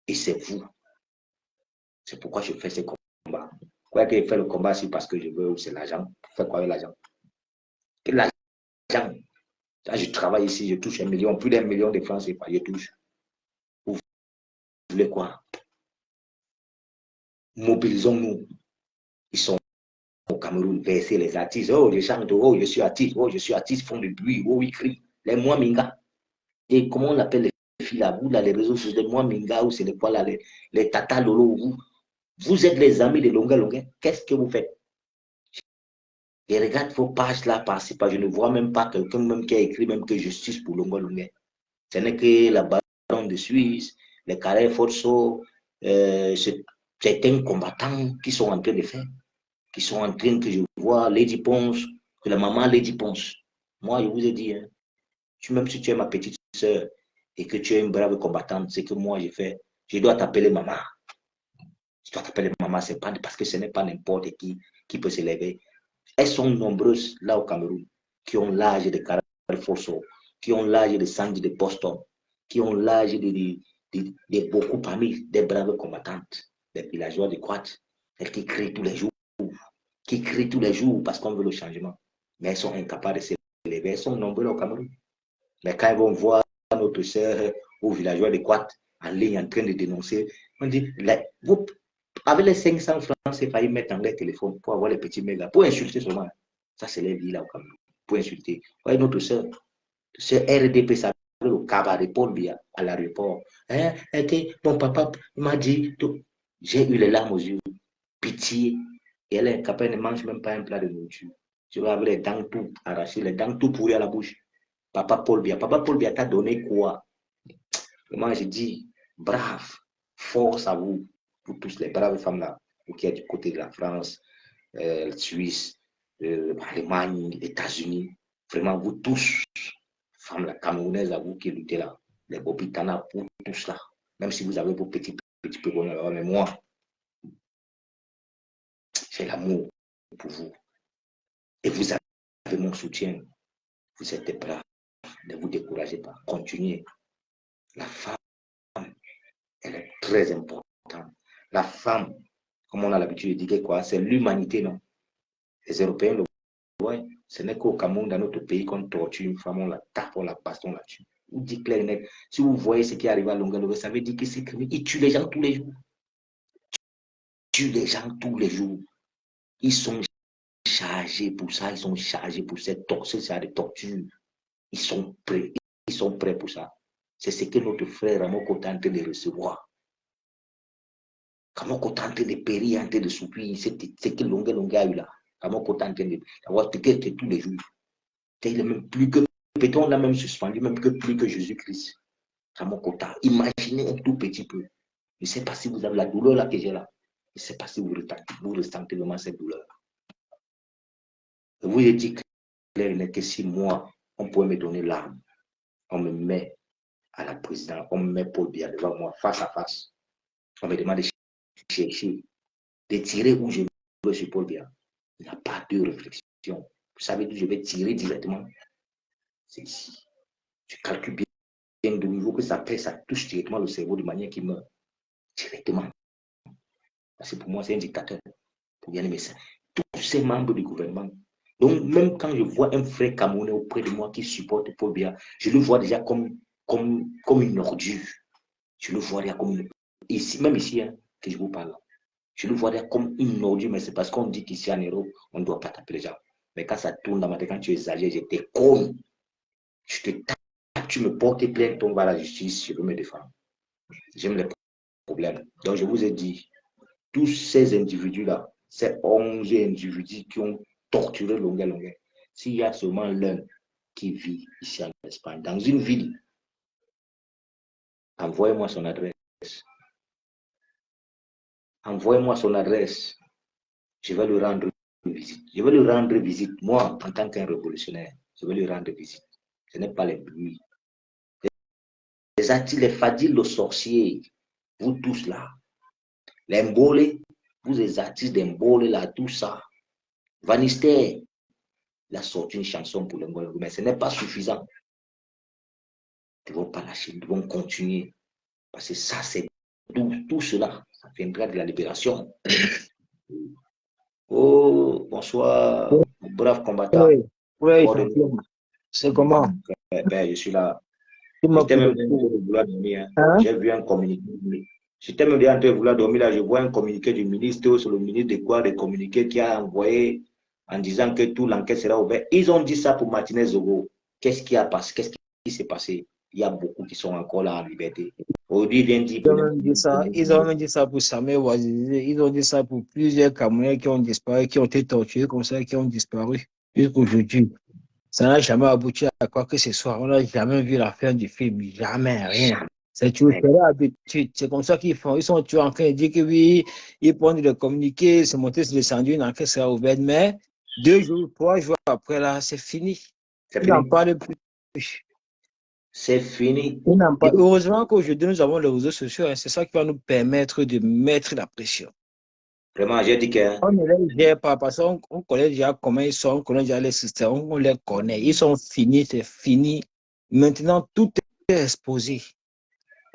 A: Et c'est vous. C'est pourquoi je fais ce combat. Quoi que je fais le combat, c'est parce que je veux, c'est l'argent. Pour faire quoi avec l'argent? L'argent. Je travaille ici, je touche 1 million, plus d'1 million de francs CFA, je touche. Vous voulez quoi? Mobilisons-nous. Ils sont au Cameroun, verser les artistes. Oh, je chante, oh, je suis artiste, font du bruit, oh, ils crient. Les Mouaminga. Et comment on appelle les filles là, vous, là, les réseaux sociaux, les Mouaminga, ou c'est les quoi là, les Tata Lolo, vous êtes les amis de Longa Longa. Qu'est-ce que vous faites? Et regarde vos pages là, par-ci, par, je ne vois même pas quelqu'un même qui a écrit même que justice pour Longa Longa. Ce n'est que la baronne de Suisse, les carrés Forso, certains combattants qui sont en train de faire, qui sont en train que je vois, Lady Ponce, que la maman Lady Ponce. Moi, je vous ai dit, hein, même si tu es ma petite soeur et que tu es une brave combattante, c'est que moi, je dois t'appeler maman. Je dois t'appeler maman, c'est pas parce que ce n'est pas n'importe qui peut s'élever. Elles sont nombreuses là au Cameroun qui ont l'âge de Carré Forso, qui ont l'âge de Sandy de Boston, qui ont l'âge de beaucoup parmi des braves combattantes, des villageois de Croate, elles qui crient tous les jours, parce qu'on veut le changement. Mais elles sont incapables de s'élever. Elles sont nombreuses au Cameroun. Mais quand elles vont voir notre sœur aux villageois de Croate en ligne en train de dénoncer, on dit, avec les 500 francs, c'est failli mettre dans les téléphones pour avoir les petits mégas, pour insulter seulement. Ça, c'est les vies là au Cameroun. Pour insulter. Voyez notre sœur RDP, ça au cabaret Paul Biya à l'aéroport. Hein, mon papa m'a dit, j'ai eu les larmes aux yeux, pitié. Et elle est capable, elle ne mange même pas un plat de nourriture. Tu vas avoir les dents tout arrachées, les dents tout pourries à la bouche. Papa Paul Biya t'a donné quoi? Moi, je dis, brave, force à vous, pour tous les braves femmes là, qui êtes du côté de la France, Suisse, Allemagne, États-Unis. Vraiment, vous tous, femmes là, camerounaises à vous qui luttez là, les Bobitana, pour tous là. Même si vous avez vos petits peu bonheur, mais moi, j'ai l'amour pour vous. Et vous avez mon soutien. Vous êtes des braves. Ne vous découragez pas. Continuez. La femme, elle est très importante. La femme, comme on a l'habitude de dire quoi, c'est l'humanité, non? Les Européens le voient. Ce n'est qu'au Cameroun, dans notre pays, qu'on torture une femme, on la tape, on la baston, on la tue. Vous dites clair net. Si vous voyez ce qui arrive à Longa, ça veut dire que c'est criminel. Ils tuent les gens tous les jours. Ils tuent les gens tous les jours. Ils sont chargés pour ça. Ils sont chargés pour cette genre de torture. Ils sont prêts. Ils sont prêts pour ça. C'est ce que notre frère Ramoko est en train de recevoir. Ramoko est en train de périr, en train de souffrir. C'est que Longa a eu là. Ramoko est en train d'avoir tous les jours. Il est même plus que, peut-être on l'a même suspendu, même que plus que Jésus-Christ. Ramoko, imaginez un tout petit peu. Je ne sais pas si vous avez la douleur là que j'ai là. Je ne sais pas si vous ressentez vraiment cette douleur. Je vous ai dit clair que si moi, on pourrait me donner l'arme, on me met à la présidence, on me met Paul Biya devant moi, face à face. On me demande de chercher, de tirer où je veux sur Paul Biya. Il n'y a pas de réflexion. Vous savez d'où je vais tirer directement? C'est ici. Tu calcules bien de niveau que ça touche directement le cerveau de manière qu'il meurt. Directement. Parce que pour moi, c'est un dictateur. Pour bien aimer ça. Tous ces membres du gouvernement. Donc, même quand je vois un frère camerounais auprès de moi qui supporte Paul Biya, je le vois déjà comme une ordure. Je le vois déjà comme une... Ici, même ici, hein, que je vous parle. Je le vois déjà comme une ordure, mais c'est parce qu'on dit qu'ici en Europe, on ne doit pas taper les gens. Mais quand ça tourne dans ma tête, quand tu exagères, je te conne. Je te tape, tu me portes plainte, on va à la justice, je veux me défendre. J'aime les problèmes. Donc, je vous ai dit, tous ces individus-là, ces 11 individus qui ont torturé Longuet, s'il y a seulement l'un qui vit ici en Espagne, dans une ville, envoyez-moi son adresse. Envoyez-moi son adresse. Je vais lui rendre visite. Je vais lui rendre visite. Moi, en tant qu'un révolutionnaire, je vais lui rendre visite. Ce n'est pas les bruits. Les Fadil, le sorcier, vous tous là, les Mbolé, vous les artistes des Mbolé là, tout ça. Vanister, il a sorti une chanson pour les Mbolé, mais ce n'est pas suffisant. Ils ne vont pas lâcher, ils vont continuer. Parce que ça, c'est tout cela, ça viendra de la libération. Oh, bonsoir, mon brave combattant.
B: Oui, oui, c'est comment?
A: Ben, je suis là.
B: Tu m'as
A: J'étais
B: pris
A: même
B: de
A: en train de vouloir dormir.
B: hein?
A: J'ai vu un communiqué. J'étais même en train de vouloir dormir. Là, je vois un communiqué du ministre, sur le ministre de quoi, des communiqués qui a envoyé en disant que tout l'enquête sera ouverte. Ils ont dit ça pour Martinez Zogo. Qu'est-ce qui a passé? Qu'est-ce qui s'est passé? Il y a beaucoup qui sont encore là en liberté. Aujourd'hui, il vient dire
B: Ils ont même dit ça, ils ont même dit ça pour Samuel Ouazzizé, ils ont dit ça pour plusieurs Camerounais qui ont disparu, qui ont été torturés comme ça, qui ont disparu jusqu'aujourd'hui. Ça n'a jamais abouti à quoi que ce soit. On n'a jamais vu la fin du film, jamais, rien. C'est toujours l'habitude. C'est comme ça qu'ils font. Ils sont toujours en train de dire que oui, ils prennent le communiqué, se monter, se descendre, une enquête sera ouverte, mais 2 jours, 3 jours après, là, c'est fini.
A: c'est
B: Ils n'en
A: fini.
B: parlent plus.
A: C'est fini.
B: Ils n'en parlent. Heureusement qu'aujourd'hui, nous avons les réseaux sociaux. Hein. C'est ça qui va nous permettre de mettre la pression.
A: Vraiment, j'ai dit que
B: On ne les gère pas parce qu'on connaît déjà comment ils sont, on connaît déjà les systèmes, on les connaît. Ils sont finis, c'est fini. Maintenant, tout est exposé.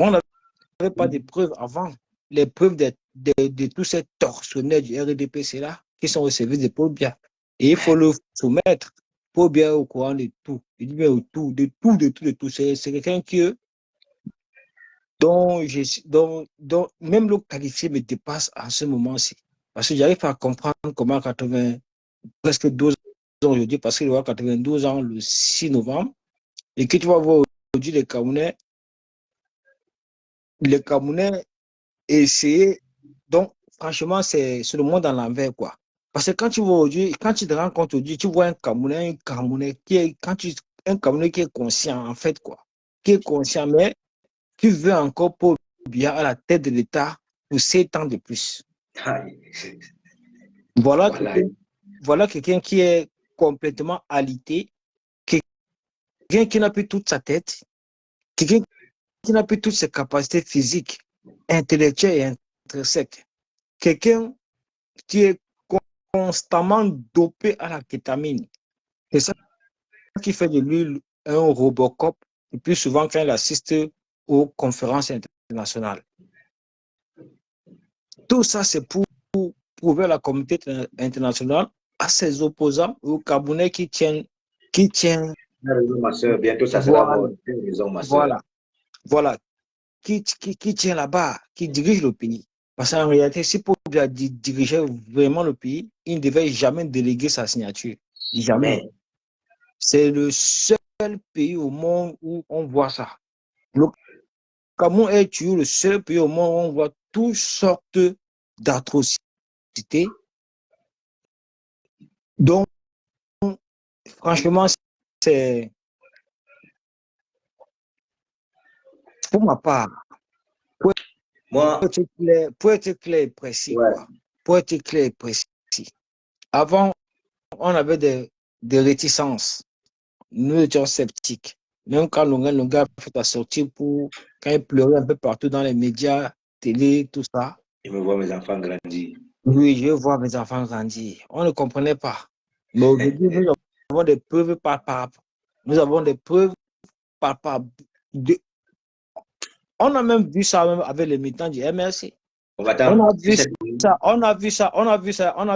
B: On n'avait pas de preuves avant. Les preuves de tous ces tortionnaires du RDPC là qui sont au service de Paul Biya. Et il faut le soumettre. Paul Biya est au courant de tout. Il dit bien de tout. C'est quelqu'un dont même le qualifié me dépasse en ce moment-ci. Parce que j'arrive à comprendre comment presque 12 ans aujourd'hui, parce qu'il aura 92 ans le 6 novembre, et que tu vas voir aujourd'hui les Camerounais essayer. Donc, franchement, c'est le monde à l'envers, quoi. Parce que quand tu vois aujourd'hui, quand tu te rends compte aujourd'hui, tu vois un Camerounais un Camerounais qui est conscient, en fait, quoi. Qui est conscient, mais tu veux encore Paul Biya à la tête de l'État pour 7 ans de plus. Voilà,
A: voilà.
B: voilà quelqu'un qui est complètement alité, quelqu'un qui n'a plus toute sa tête, quelqu'un qui n'a plus toutes ses capacités physiques, intellectuelles et intrinsèques, quelqu'un qui est constamment dopé à la kétamine. C'est ça qui fait de lui un Robocop, le plus souvent quand il assiste aux conférences internationales. Tout ça, c'est pour prouver à la communauté internationale, à ses opposants, aux Camerounais qui tiennent.
A: Ma soeur, bientôt ça sera
B: Voilà,
A: bon. Ma soeur.
B: voilà, qui tient là-bas, qui dirige le pays. Parce qu'en réalité, si Paul Biya dirigeait vraiment le pays, il ne devait jamais déléguer sa signature. Jamais. C'est le seul pays au monde où on voit ça. Le Cameroun est toujours le seul pays au monde où on voit toutes sortes d'atrocités. Donc, franchement, c'est pour ma part,
A: Moi,
B: pour être clair et précis,
A: ouais.
B: quoi. Pour être clair et précis. Avant, on avait des réticences. Nous étions sceptiques. Même quand Longa a fait la sortie quand il pleurait un peu partout dans les médias, télé, tout ça.
A: Je me vois mes enfants grandir.
B: Oui, je vois mes enfants grandir. On ne comprenait pas. Mais aujourd'hui, nous avons des preuves palpables. Nous avons des preuves palpables. On a même vu ça même avec les militants du MRC. On
A: Combattant,
B: a
A: tu
B: vu
A: sais,
B: ça, on a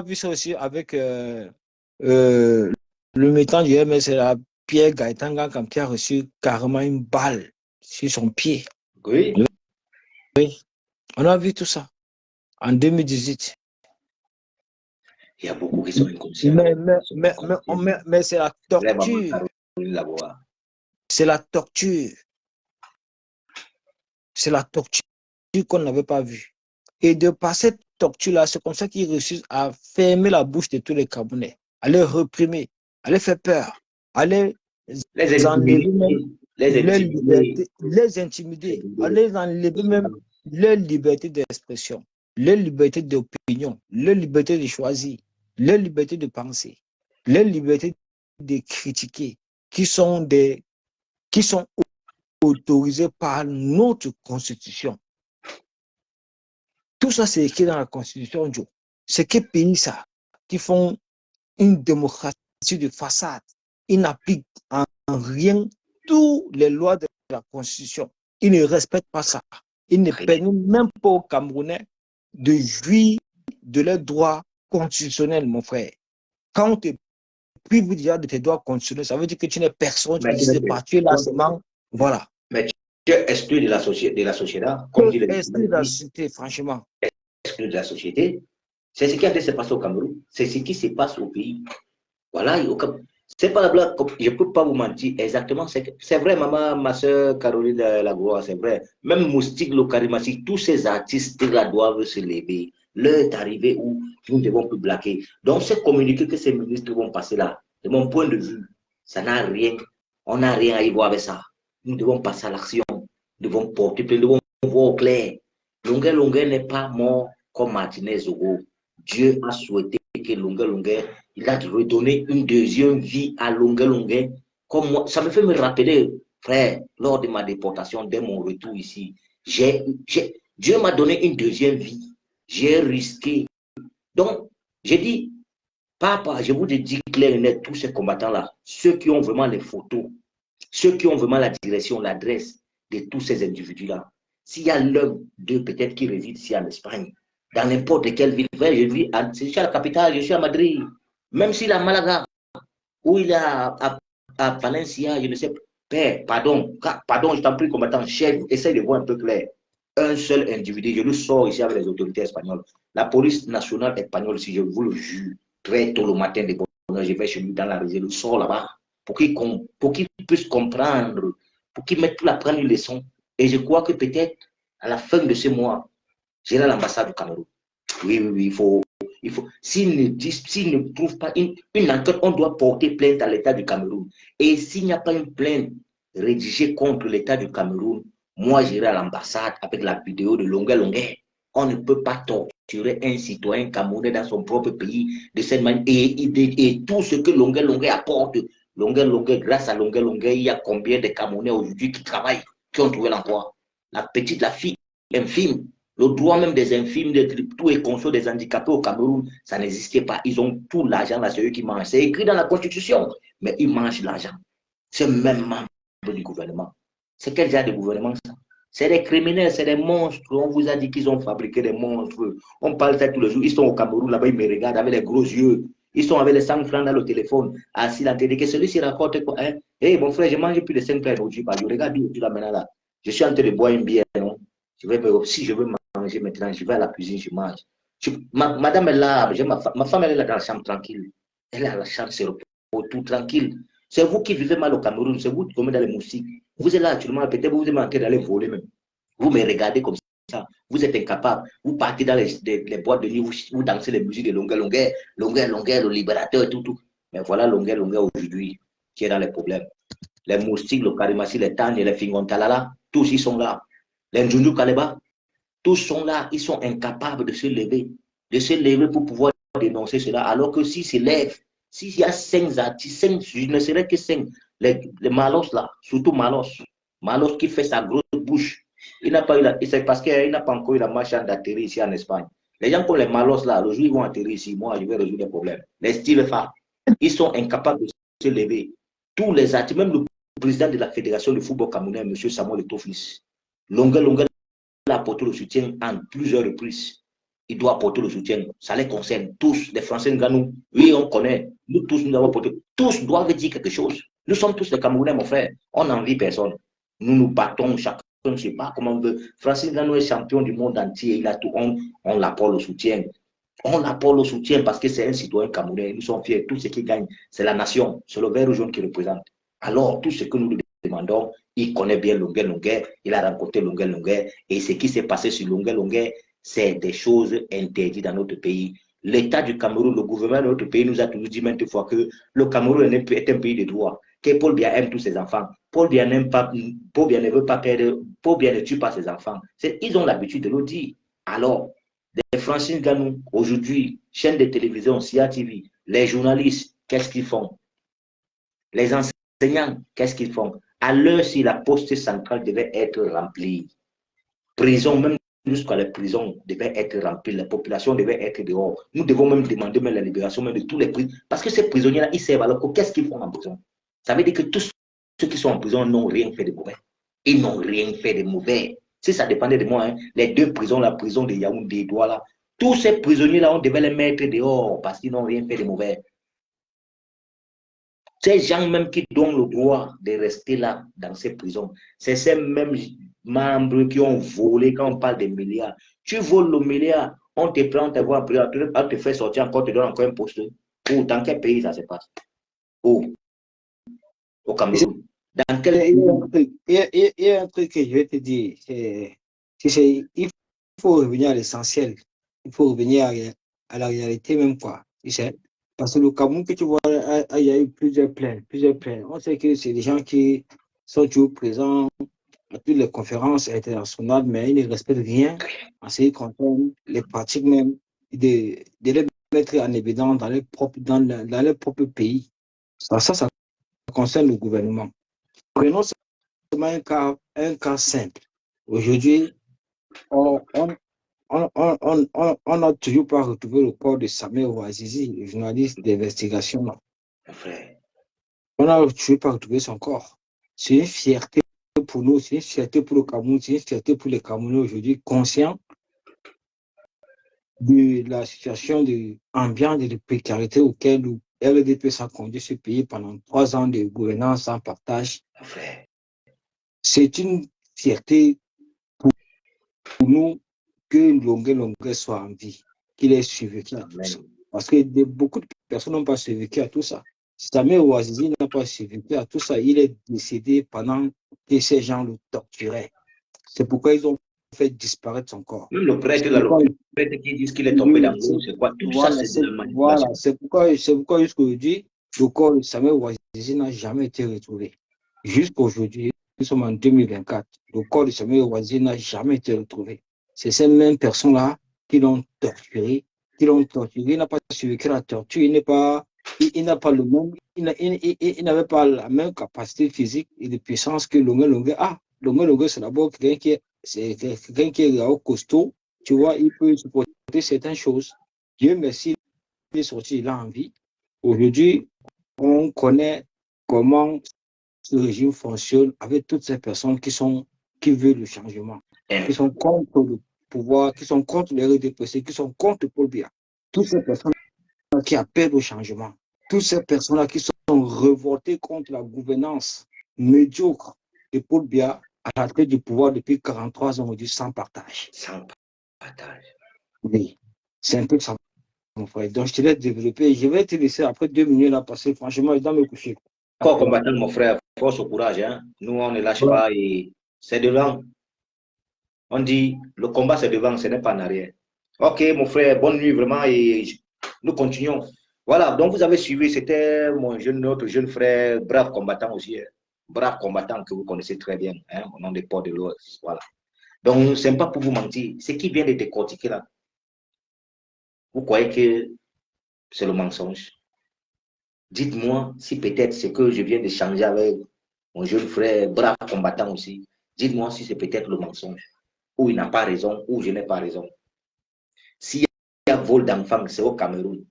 B: vu ça aussi avec euh, le militant du MRC, là, Pierre Gaëtanga, qui a reçu carrément une balle sur son pied.
A: oui,
B: Oui, on a vu tout ça en 2018.
A: il y a beaucoup qui sont inconscients.
B: Mais c'est la torture. C'est la torture. C'est la torture. qu'on n'avait pas vues. Et de par cette torture-là, c'est comme ça qu'ils réussissent à fermer la bouche de tous les Camerounais, à les réprimer, à les faire peur, à les
A: Les
B: enlever
A: intimider,
B: même
A: les
B: leur
A: intimider.
B: liberté, les intimider, à les enlever même leur liberté d'expression, leur liberté d'opinion, leur liberté de choisir, leur liberté de penser, leur liberté de critiquer, qui sont autorisées par notre constitution. Tout ça, c'est écrit dans la constitution, Joe. C'est quel pays ça qui font une démocratie de façade? Ils n'appliquent en rien toutes les lois de la constitution. Ils ne respectent pas ça. Ils ne permettent même pas aux Camerounais de jouir de leurs droits constitutionnels, mon frère. Quand on te prive déjà de tes droits constitutionnels, ça veut dire que tu n'es personne, tu n'existes pas, tu es là seulement. Voilà.
A: Mais tu es exclu de la société, comme dit le
B: Exclu de la société, franchement.
A: Exclu de la société. C'est ce qui a fait se passer au Cameroun. C'est ce qui se passe au pays. Voilà, c'est pas la blague, je ne peux pas vous mentir exactement. C'est vrai, maman, ma soeur Caroline Lagoa, c'est vrai. Même Moustique Lokarimassi, tous ces artistes-là doivent se lever. L'heure est arrivée où nous ne devons plus blaguer. Donc, ce communiqué que ces ministres vont passer là, de mon point de vue, ça n'a rien. On n'a rien à y voir avec ça. Nous devons passer à l'action. Nous devons porter plainte, nous devons voir au clair. Longuet n'est pas mort comme Martinez Zogo. Dieu a souhaité que Longuet, il a redonné une deuxième vie à Longuet. Comme moi, ça me fait me rappeler, frère, lors de ma déportation, dès mon retour ici, Dieu m'a donné une deuxième vie. J'ai risqué. Donc, j'ai dit, papa, je vous dis clair et net, tous ces combattants-là, ceux qui ont vraiment les photos, ceux qui ont vraiment la direction, l'adresse de tous ces individus-là, s'il y a l'un d'eux peut-être qui réside ici en Espagne, dans n'importe quelle ville, je vis à la capitale, je suis à Madrid, même s'il est à Malaga, ou il est à Valencia, je ne sais pas. Père, pardon, je t'en prie, combattant, chef, essaye de voir un peu clair. Un seul individu, je le sors ici avec les autorités espagnoles. La police nationale espagnole, si je vous le jure, très tôt le matin, je vais chez lui dans la réserve, je le sors là-bas pour qu'il puisse comprendre, pour qu'il mette tout la prendre une leçon. Et je crois que peut-être à la fin de ce mois, j'irai à l'ambassade du Cameroun. Oui, il faut. S'il ne trouve pas une enquête, on doit porter plainte à l'État du Cameroun. Et s'il n'y a pas une plainte rédigée contre l'État du Cameroun, moi j'irai à l'ambassade avec la vidéo de Longuet. On ne peut pas torturer un citoyen camerounais dans son propre pays de cette manière. Et tout ce que Longuet apporte, grâce à Longuet, il y a combien de Camerounais aujourd'hui qui travaillent, qui ont trouvé l'emploi? La fille infime. Le droit même des infimes, de tout et conso des handicapés au Cameroun, ça n'existait pas. Ils ont tout l'argent là, c'est eux qui mangent. C'est écrit dans la Constitution, mais ils mangent l'argent. C'est même membre du gouvernement. C'est quel genre de gouvernement ça? C'est des criminels, c'est des monstres. On vous a dit qu'ils ont fabriqué des monstres. On parle de ça tous les jours. Ils sont au Cameroun, là-bas, ils me regardent avec les gros yeux. Ils sont avec les 100 francs dans le téléphone, assis dans la télé. Que celui-ci raconte quoi? Hein? Hey, mon frère, je mange plus de 5 francs aujourd'hui. Regarde, tu là maintenant là. Je suis en train de boire une bière, non? Si je veux manger maintenant, je vais à la cuisine, je mange. Madame est là, ma femme elle est là dans la chambre tranquille. Elle est à la chambre, c'est tout tranquille. C'est vous qui vivez mal au Cameroun, c'est vous qui tombez dans les moustiques. Vous êtes là actuellement, peut-être vous êtes manqué d'aller voler même. Vous me regardez comme ça, vous êtes incapable. Vous partez dans les boîtes de nuit, vous dansez les musiques de Longuet, le libérateur et tout. Mais voilà Longuet aujourd'hui qui est dans les problèmes. Les moustiques, le Karimassi, les Tani, les Fingontalala, tous ils sont là. Les Njunju Kaleba, tous sont là, ils sont incapables de se lever pour pouvoir dénoncer cela. Alors que s'ils se lèvent, s'il y a 5 artistes, je ne serait que 5, les Malos là, surtout Malos qui fait sa grosse bouche, il n'a pas eu c'est parce qu'il n'a pas encore eu la marche d'atterrir ici en Espagne. Les gens comme les Malos là, le jour ils vont atterrir ici, moi je vais résoudre les problèmes. Les styles ils sont incapables de se lever. Tous les artistes, même le président de la Fédération de football camerounais, M. Samuel Etofis, Longuet a apporté le soutien en plusieurs reprises. Il doit apporter le soutien. Ça les concerne tous. Les Français, nous, oui, on connaît. Nous tous, nous avons apporté. Tous doivent dire quelque chose. Nous sommes tous des Camerounais, mon frère. On n'envie personne. Nous nous battons, chacun ne sait pas comment on veut. Francis Ngannou est champion du monde entier. Il a tout. On l'apporte le soutien. On apporte le soutien parce que c'est un citoyen camerounais. Nous sommes fiers. Tout ce qui gagne, c'est la nation. C'est le vert ou jaune qui représente. Alors, tout ce que nous demandons, il connaît bien Lungué Lungué, il a rencontré Lungué Lungué, et ce qui s'est passé sur Lungué Lungué, c'est des choses interdites dans notre pays. L'État du Cameroun, le gouvernement de notre pays nous a toujours dit maintes fois que le Cameroun est un pays de droit, que Paul Biya aime tous ses enfants. Paul Biya n'aime pas, Paul Biya ne veut pas perdre, Paul Biya ne tue pas ses enfants. Ils ont l'habitude de le dire. Alors, les Francis Ganou, aujourd'hui, chaîne de télévision, CIA TV, les journalistes, qu'est-ce qu'ils font? Les enseignants, qu'est-ce qu'ils font? À l'heure si la poste centrale devait être remplie, prison, même jusqu'à la prison devait être remplie, la population devait être dehors. Nous devons même demander même la libération même de tous les prisonniers. Parce que ces prisonniers-là, ils servent alors qu'est-ce qu'ils font en prison? Ça veut dire que tous ceux qui sont en prison n'ont rien fait de mauvais. Ils n'ont rien fait de mauvais. Si ça dépendait de moi, hein, les deux prisons, la prison de Yaoundé et Douala, tous ces prisonniers-là, on devait les mettre dehors parce qu'ils n'ont rien fait de mauvais. Ces gens même qui donnent le droit de rester là, dans ces prisons, c'est ces mêmes membres qui ont volé quand on parle des milliards. Tu voles le milliard, on te prend, on te voit en prison, on te fait sortir encore, on te donne encore un poste. Ou dans quel pays ça se passe? Où? Au Cameroun. Dans quel pays?
B: Il y a un truc que je vais te dire. Il faut revenir à l'essentiel. Il faut revenir à la réalité même, quoi. Tu sais? Parce que le Cameroun que tu vois, il y a eu plusieurs plaintes, plusieurs plaintes. On sait que c'est des gens qui sont toujours présents à toutes les conférences internationales, mais ils ne respectent rien en ce qui concerne les pratiques même de les mettre en évidence dans leur propre pays. Ça concerne le gouvernement. Prenons seulement un cas simple. Aujourd'hui, on n'a toujours pas retrouvé le corps de Samuel Ouazizi, le journaliste d'investigation. On n'a toujours pas retrouvé son corps. C'est une fierté pour nous, c'est une fierté pour le Cameroun, c'est une fierté pour les Camerounais aujourd'hui, conscients de la situation ambiante et de précarité auquel le RDP s'est conduit ce pays pendant 3 ans de gouvernance sans partage. C'est une fierté pour nous que Lungué soit en vie, qu'il ait survécu à tout ça. Parce que beaucoup de personnes n'ont pas survécu à tout ça. Samuel Ouazizi n'a pas survécu à tout ça. Il est décédé pendant que ces gens le torturaient. C'est pourquoi ils ont fait disparaître son corps.
A: Même le prêtre, là, le prêtre qui dit qu'il est tombé dans l'eau, c'est quoi? Tout ça, c'est de la manipulation.
B: Voilà, c'est pourquoi jusqu'aujourd'hui, le corps de Samuel Ouazizi n'a jamais été retrouvé. Jusqu'aujourd'hui, nous sommes en 2024, le corps de Samuel Ouazizi n'a jamais été retrouvé. C'est ces mêmes personnes-là qui l'ont torturé, Il n'a pas survécu à la torture, il n'a pas le même, il n'avait pas la même capacité physique et de puissance que Lungué a. Lungué, c'est d'abord quelqu'un qui est costaud, tu vois, il peut supporter certaines choses. Dieu merci, il est sorti, il a envie. Aujourd'hui, on connaît comment ce régime fonctionne avec toutes ces personnes qui veulent le changement, qui sont contre le pouvoir, qui sont contre les RDPC, qui sont contre Paul Biya. Toutes ces personnes qui appellent au changement, toutes ces personnes-là qui sont révoltées contre la gouvernance médiocre de Paul Biya à la tête du pouvoir depuis 43 ans aujourd'hui sans partage.
A: Sans partage.
B: Oui, c'est un peu ça, mon frère. Donc, je te laisse développer. Je vais te laisser après 2 minutes là, parce que franchement, je dois me coucher.
A: Encore combattant, mon frère, force au courage. Hein? Nous, on ne lâche pas et c'est devant. On dit, le combat, c'est devant, ce n'est pas en arrière. Ok, mon frère, bonne nuit, vraiment, et nous continuons. Voilà, donc vous avez suivi, c'était notre jeune frère, brave combattant aussi. Brave combattant que vous connaissez très bien, hein, au nom des ports de l'Ouest. Voilà. Donc, ce n'est pas pour vous mentir. Ce qui vient de décortiquer là, vous croyez que c'est le mensonge? Dites-moi si peut-être ce que je viens de changer avec mon jeune frère, brave combattant aussi, dites-moi si c'est peut-être le mensonge, ou il n'a pas raison, ou je n'ai pas raison. S'il y a vol d'enfants, c'est au Cameroun,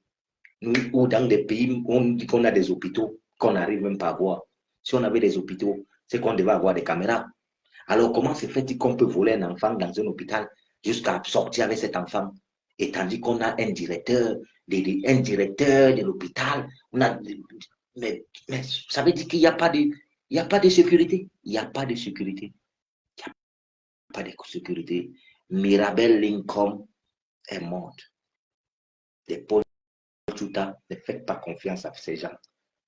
A: ou dans des pays où on dit qu'on a des hôpitaux, qu'on n'arrive même pas à voir. Si on avait des hôpitaux, c'est qu'on devait avoir des caméras. Alors, comment se fait-il qu'on peut voler un enfant dans un hôpital jusqu'à sortir avec cet enfant? Et tandis qu'on a un directeur de l'hôpital, mais ça veut dire qu'il n'y a pas de sécurité. Il n'y a pas de sécurité. Il n'y a pas de sécurité. Mirabel Lincoln est morte. Les Paul Chuta, ne faites pas confiance à ces gens.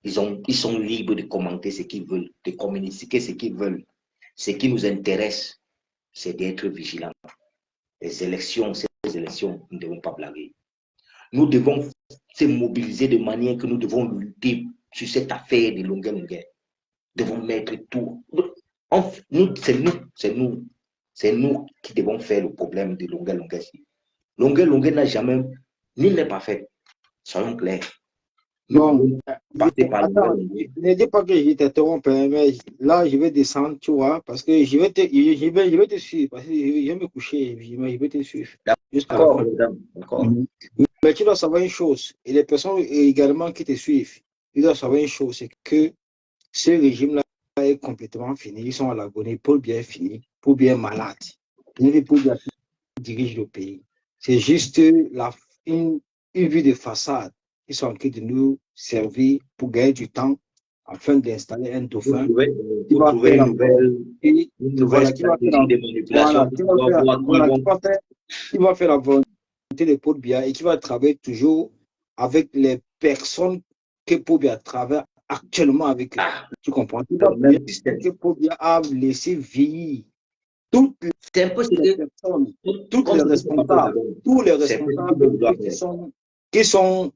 A: Ils sont libres de commenter ce qu'ils veulent, de communiquer ce qu'ils veulent. Ce qui nous intéresse, c'est d'être vigilants. Les élections, ces élections, nous ne devons pas blaguer. Nous devons se mobiliser de manière que nous devons lutter sur cette affaire de Longué Longué. Nous devons mettre tout. C'est nous qui devons faire le problème de Longué Longué. Longué Longué n'a jamais, ni n'est pas fait. Soyons clairs.
B: Non,
A: Attends,
B: ne dis pas que je t'interromps, mais là, je vais descendre, tu vois, parce que je vais te suivre, parce que je vais me coucher, mais je vais te suivre.
A: D'accord.
B: Mais tu dois savoir une chose, et les personnes également qui te suivent, ils doivent savoir une chose, c'est que ce régime-là est complètement fini, ils sont à l'agonie, pour bien fini, pour bien malade. Pour bien diriger le pays. C'est juste une vue de façade. Ils sont en train de nous servir pour gagner du temps afin d'installer un dauphin qui va faire la volonté de Paul Biya et qui va travailler toujours avec les personnes que Paul Biya travaille actuellement avec eux. Tu comprends? Que Paul Biya a laissé vieillir toutes les personnes, toutes les responsables, tous les responsables qui sont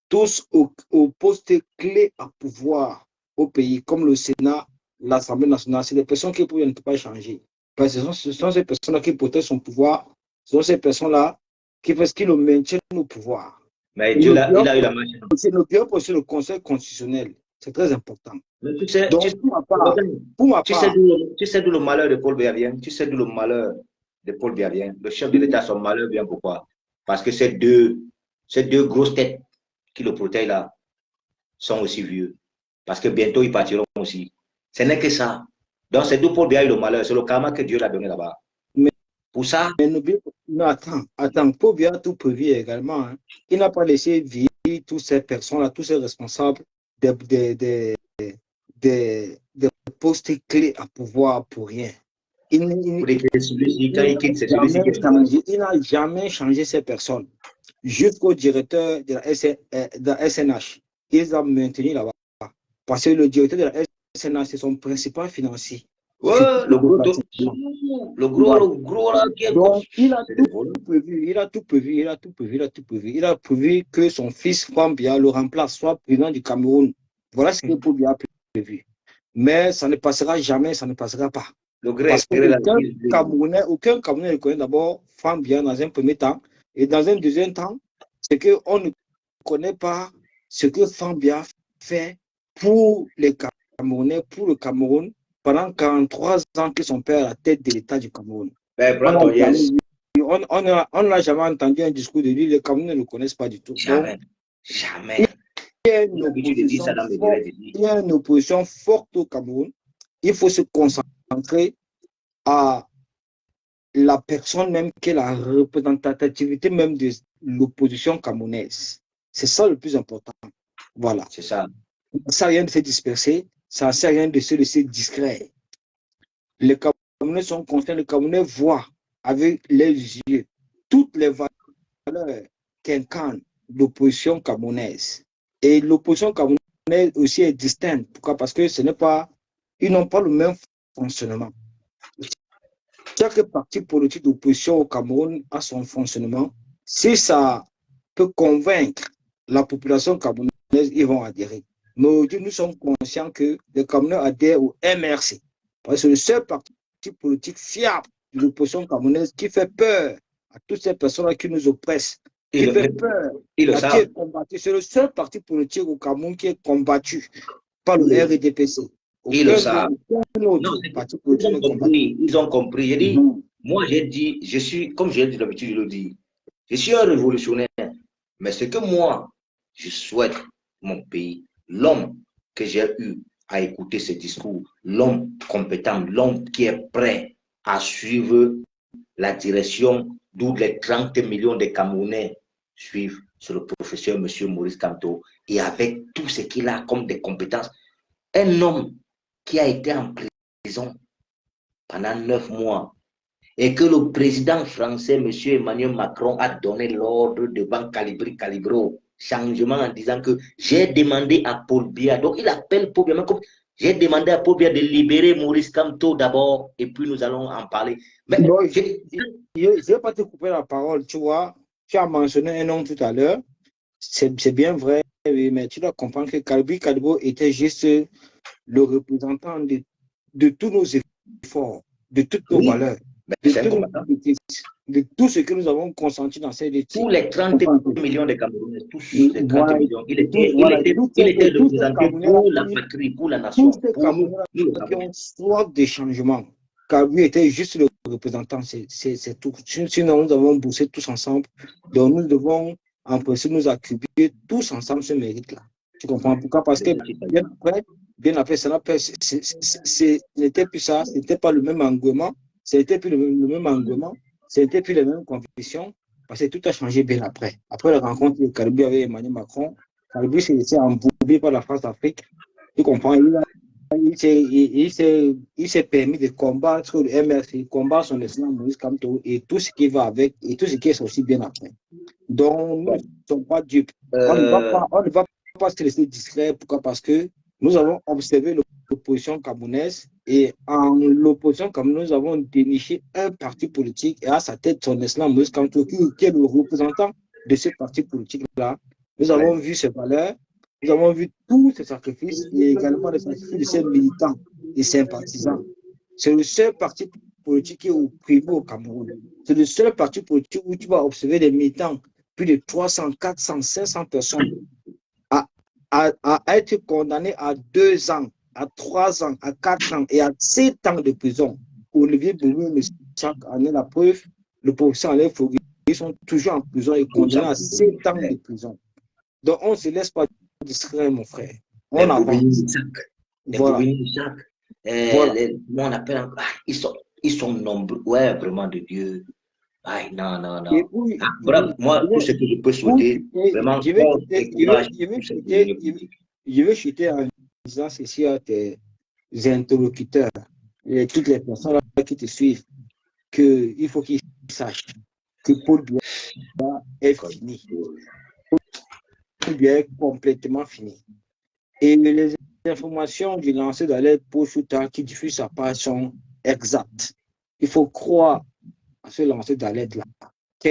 B: tous au poste clé à pouvoir au pays, comme le Sénat, l'Assemblée nationale. C'est des personnes qui ne peuvent pas changer. Parce que ce sont ces personnes-là qui protègent son pouvoir, ce sont ces personnes-là qui le maintiennent au pouvoir.
A: Mais il a eu la main.
B: C'est le pire pour le Conseil constitutionnel. C'est très important.
A: Mais tu sais,
B: donc,
A: tu sais d'où le malheur de Paul Biya vient. Tu sais d'où le malheur de Paul Biya vient. Le chef de l'État, son malheur vient pourquoi? Parce que ces deux grosses têtes qui le protègent là sont aussi vieux. Parce que bientôt ils partiront aussi. Ce n'est que ça. Donc c'est d'où Paul Biya a eu le malheur. C'est le karma que Dieu l'a donné là-bas. Pour ça.
B: Mais attends, Paul Biya a tout prévu également. Hein. Il n'a pas laissé vivre toutes ces personnes-là, tous ces responsables des postes clés à pouvoir pour rien. Il n'a jamais changé ces personnes. Jusqu'au directeur de la SNH, ils ont maintenu là-bas. Parce que le directeur de la SNH, c'est son principal financier.
A: Ouais, le gros là qui est.
B: Donc, il a tout prévu. Il a prévu que son fils, Paul Biya, le remplace, soit président du Cameroun. Voilà ce que Paul Biya a prévu. Mais ça ne passera jamais, ça ne passera pas. Parce qu'aucun Camerounais ne connaît d'abord Paul Biya dans un premier temps. Et dans un deuxième temps, c'est qu'on ne connaît pas ce que Paul Biya fait pour les Camerounais, pour le Cameroun, pendant 43 ans que son père est à la tête de l'État du Cameroun. On n'a jamais entendu un discours de lui, les Camerounais ne le connaissent pas du tout.
A: Jamais.
B: Il y a une opposition forte au Cameroun. Il faut se concentrer à la personne même qui est la représentativité même de l'opposition camerounaise. C'est ça le plus important. Voilà.
A: C'est ça.
B: Ça ne sert à rien de se disperser, ça ne sert à rien de se laisser discret. Les Camerounais sont conscients, les Camerounais voient avec les yeux toutes les valeurs qu'incarne l'opposition camerounaise. Et l'opposition camerounaise aussi est distincte. Pourquoi? Parce que ils n'ont pas le même fonctionnement. Chaque parti politique d'opposition au Cameroun a son fonctionnement. Si ça peut convaincre la population camerounaise, ils vont adhérer. Mais aujourd'hui, nous sommes conscients que les Camerounais adhèrent au MRC. Parce que c'est le seul parti politique fiable de l'opposition camerounaise qui fait peur à toutes ces personnes qui nous oppressent. Qui fait peur. C'est le seul parti politique au Cameroun qui est combattu par le RDPC.
A: Ils le savent. Ils ont compris. J'ai dit, moi j'ai dit, comme j'ai dit d'habitude, je le dis, je suis un révolutionnaire. Mais ce que moi, je souhaite mon pays, l'homme que j'ai eu à écouter ce discours, l'homme compétent, l'homme qui est prêt à suivre la direction d'où les 30 millions de Camerounais suivent, c'est le professeur M. Maurice Kamto, et avec tout ce qu'il a comme des compétences, un homme qui a été en prison pendant 9 mois et que le président français, M. Emmanuel Macron, a donné l'ordre devant Calibro changement en disant que j'ai demandé à Paul Biya, donc il appelle Paul Biya, j'ai demandé à Paul Biya de libérer Maurice Kamto d'abord, et puis nous allons en parler. Mais
B: bon, je ne vais pas te couper la parole, tu vois. Tu as mentionné un nom tout à l'heure. C'est bien vrai, oui, mais tu dois comprendre que Kalbi Kadbo était juste le représentant de tous nos efforts, de toutes nos valeurs, de tout ce que nous avons consenti dans cette étude.
A: Tous les 32 millions de Camerounais, tous les 30 millions, il était représenté pour la patrie, pour la nation, pour nous.
B: Qui ont soif de changement. Kalbi était juste le représentant, c'est tout. Sinon, nous avons bossé tous ensemble. Donc, nous devons, en principe, nous attribuer tous ensemble ce mérite-là. Tu comprends pourquoi? Parce que bien après, ce n'était plus ça, ce n'était pas le même engouement, ce n'était plus le même engouement, ce n'était plus les mêmes convictions, parce que tout a changé bien après. Après la rencontre de Kalbi avec Emmanuel Macron, Kalbi s'est laissé embourbé par la France d'Afrique. Tu comprends? Il s'est permis de combattre le MRC, combattre son excellent Maurice Kamto et tout ce qui va avec, et tout ce qui est sorti bien après. Donc, nous ne sommes pas dupes. On ne va pas se laisser discret. Pourquoi? Parce que nous avons observé l'opposition camerounaise et en l'opposition camerounaise, nous avons déniché un parti politique et à sa tête, son excellent Maurice Kamto, qui est le représentant de ce parti politique-là. Nous avons vu ses valeurs. Nous avons vu tous ces sacrifices et également les sacrifices de ces militants et sympathisants. C'est le seul parti politique qui est opprimé au Cameroun. C'est le seul parti politique où tu vas observer des militants, plus de 300, 400, 500 personnes, à être condamnés à 2 ans, à 3 ans, à 4 ans et à 7 ans de prison. Olivier Bourou, chaque année, la preuve, le professeur Alain Foguet, ils sont toujours en prison et condamnés à 7 ans de prison. Donc, on ne se laisse pas discret, mon frère. On avance.
A: Voilà. On appelle, ils sont nombreux. Ouais, vraiment de Dieu. Aïe, non. Moi, tout ce que je peux souhaiter, vraiment,
B: je vais chuter en disant ceci à tes interlocuteurs et toutes les personnes qui te suivent, qu'il faut qu'ils sachent que Paul Biya est fini. Paul Biya est complètement fini. Et les informations du lanceur d'alerte pour Chouta qui diffuse sa page sont exactes. Il faut croire à ce lanceur d'alerte-là, qui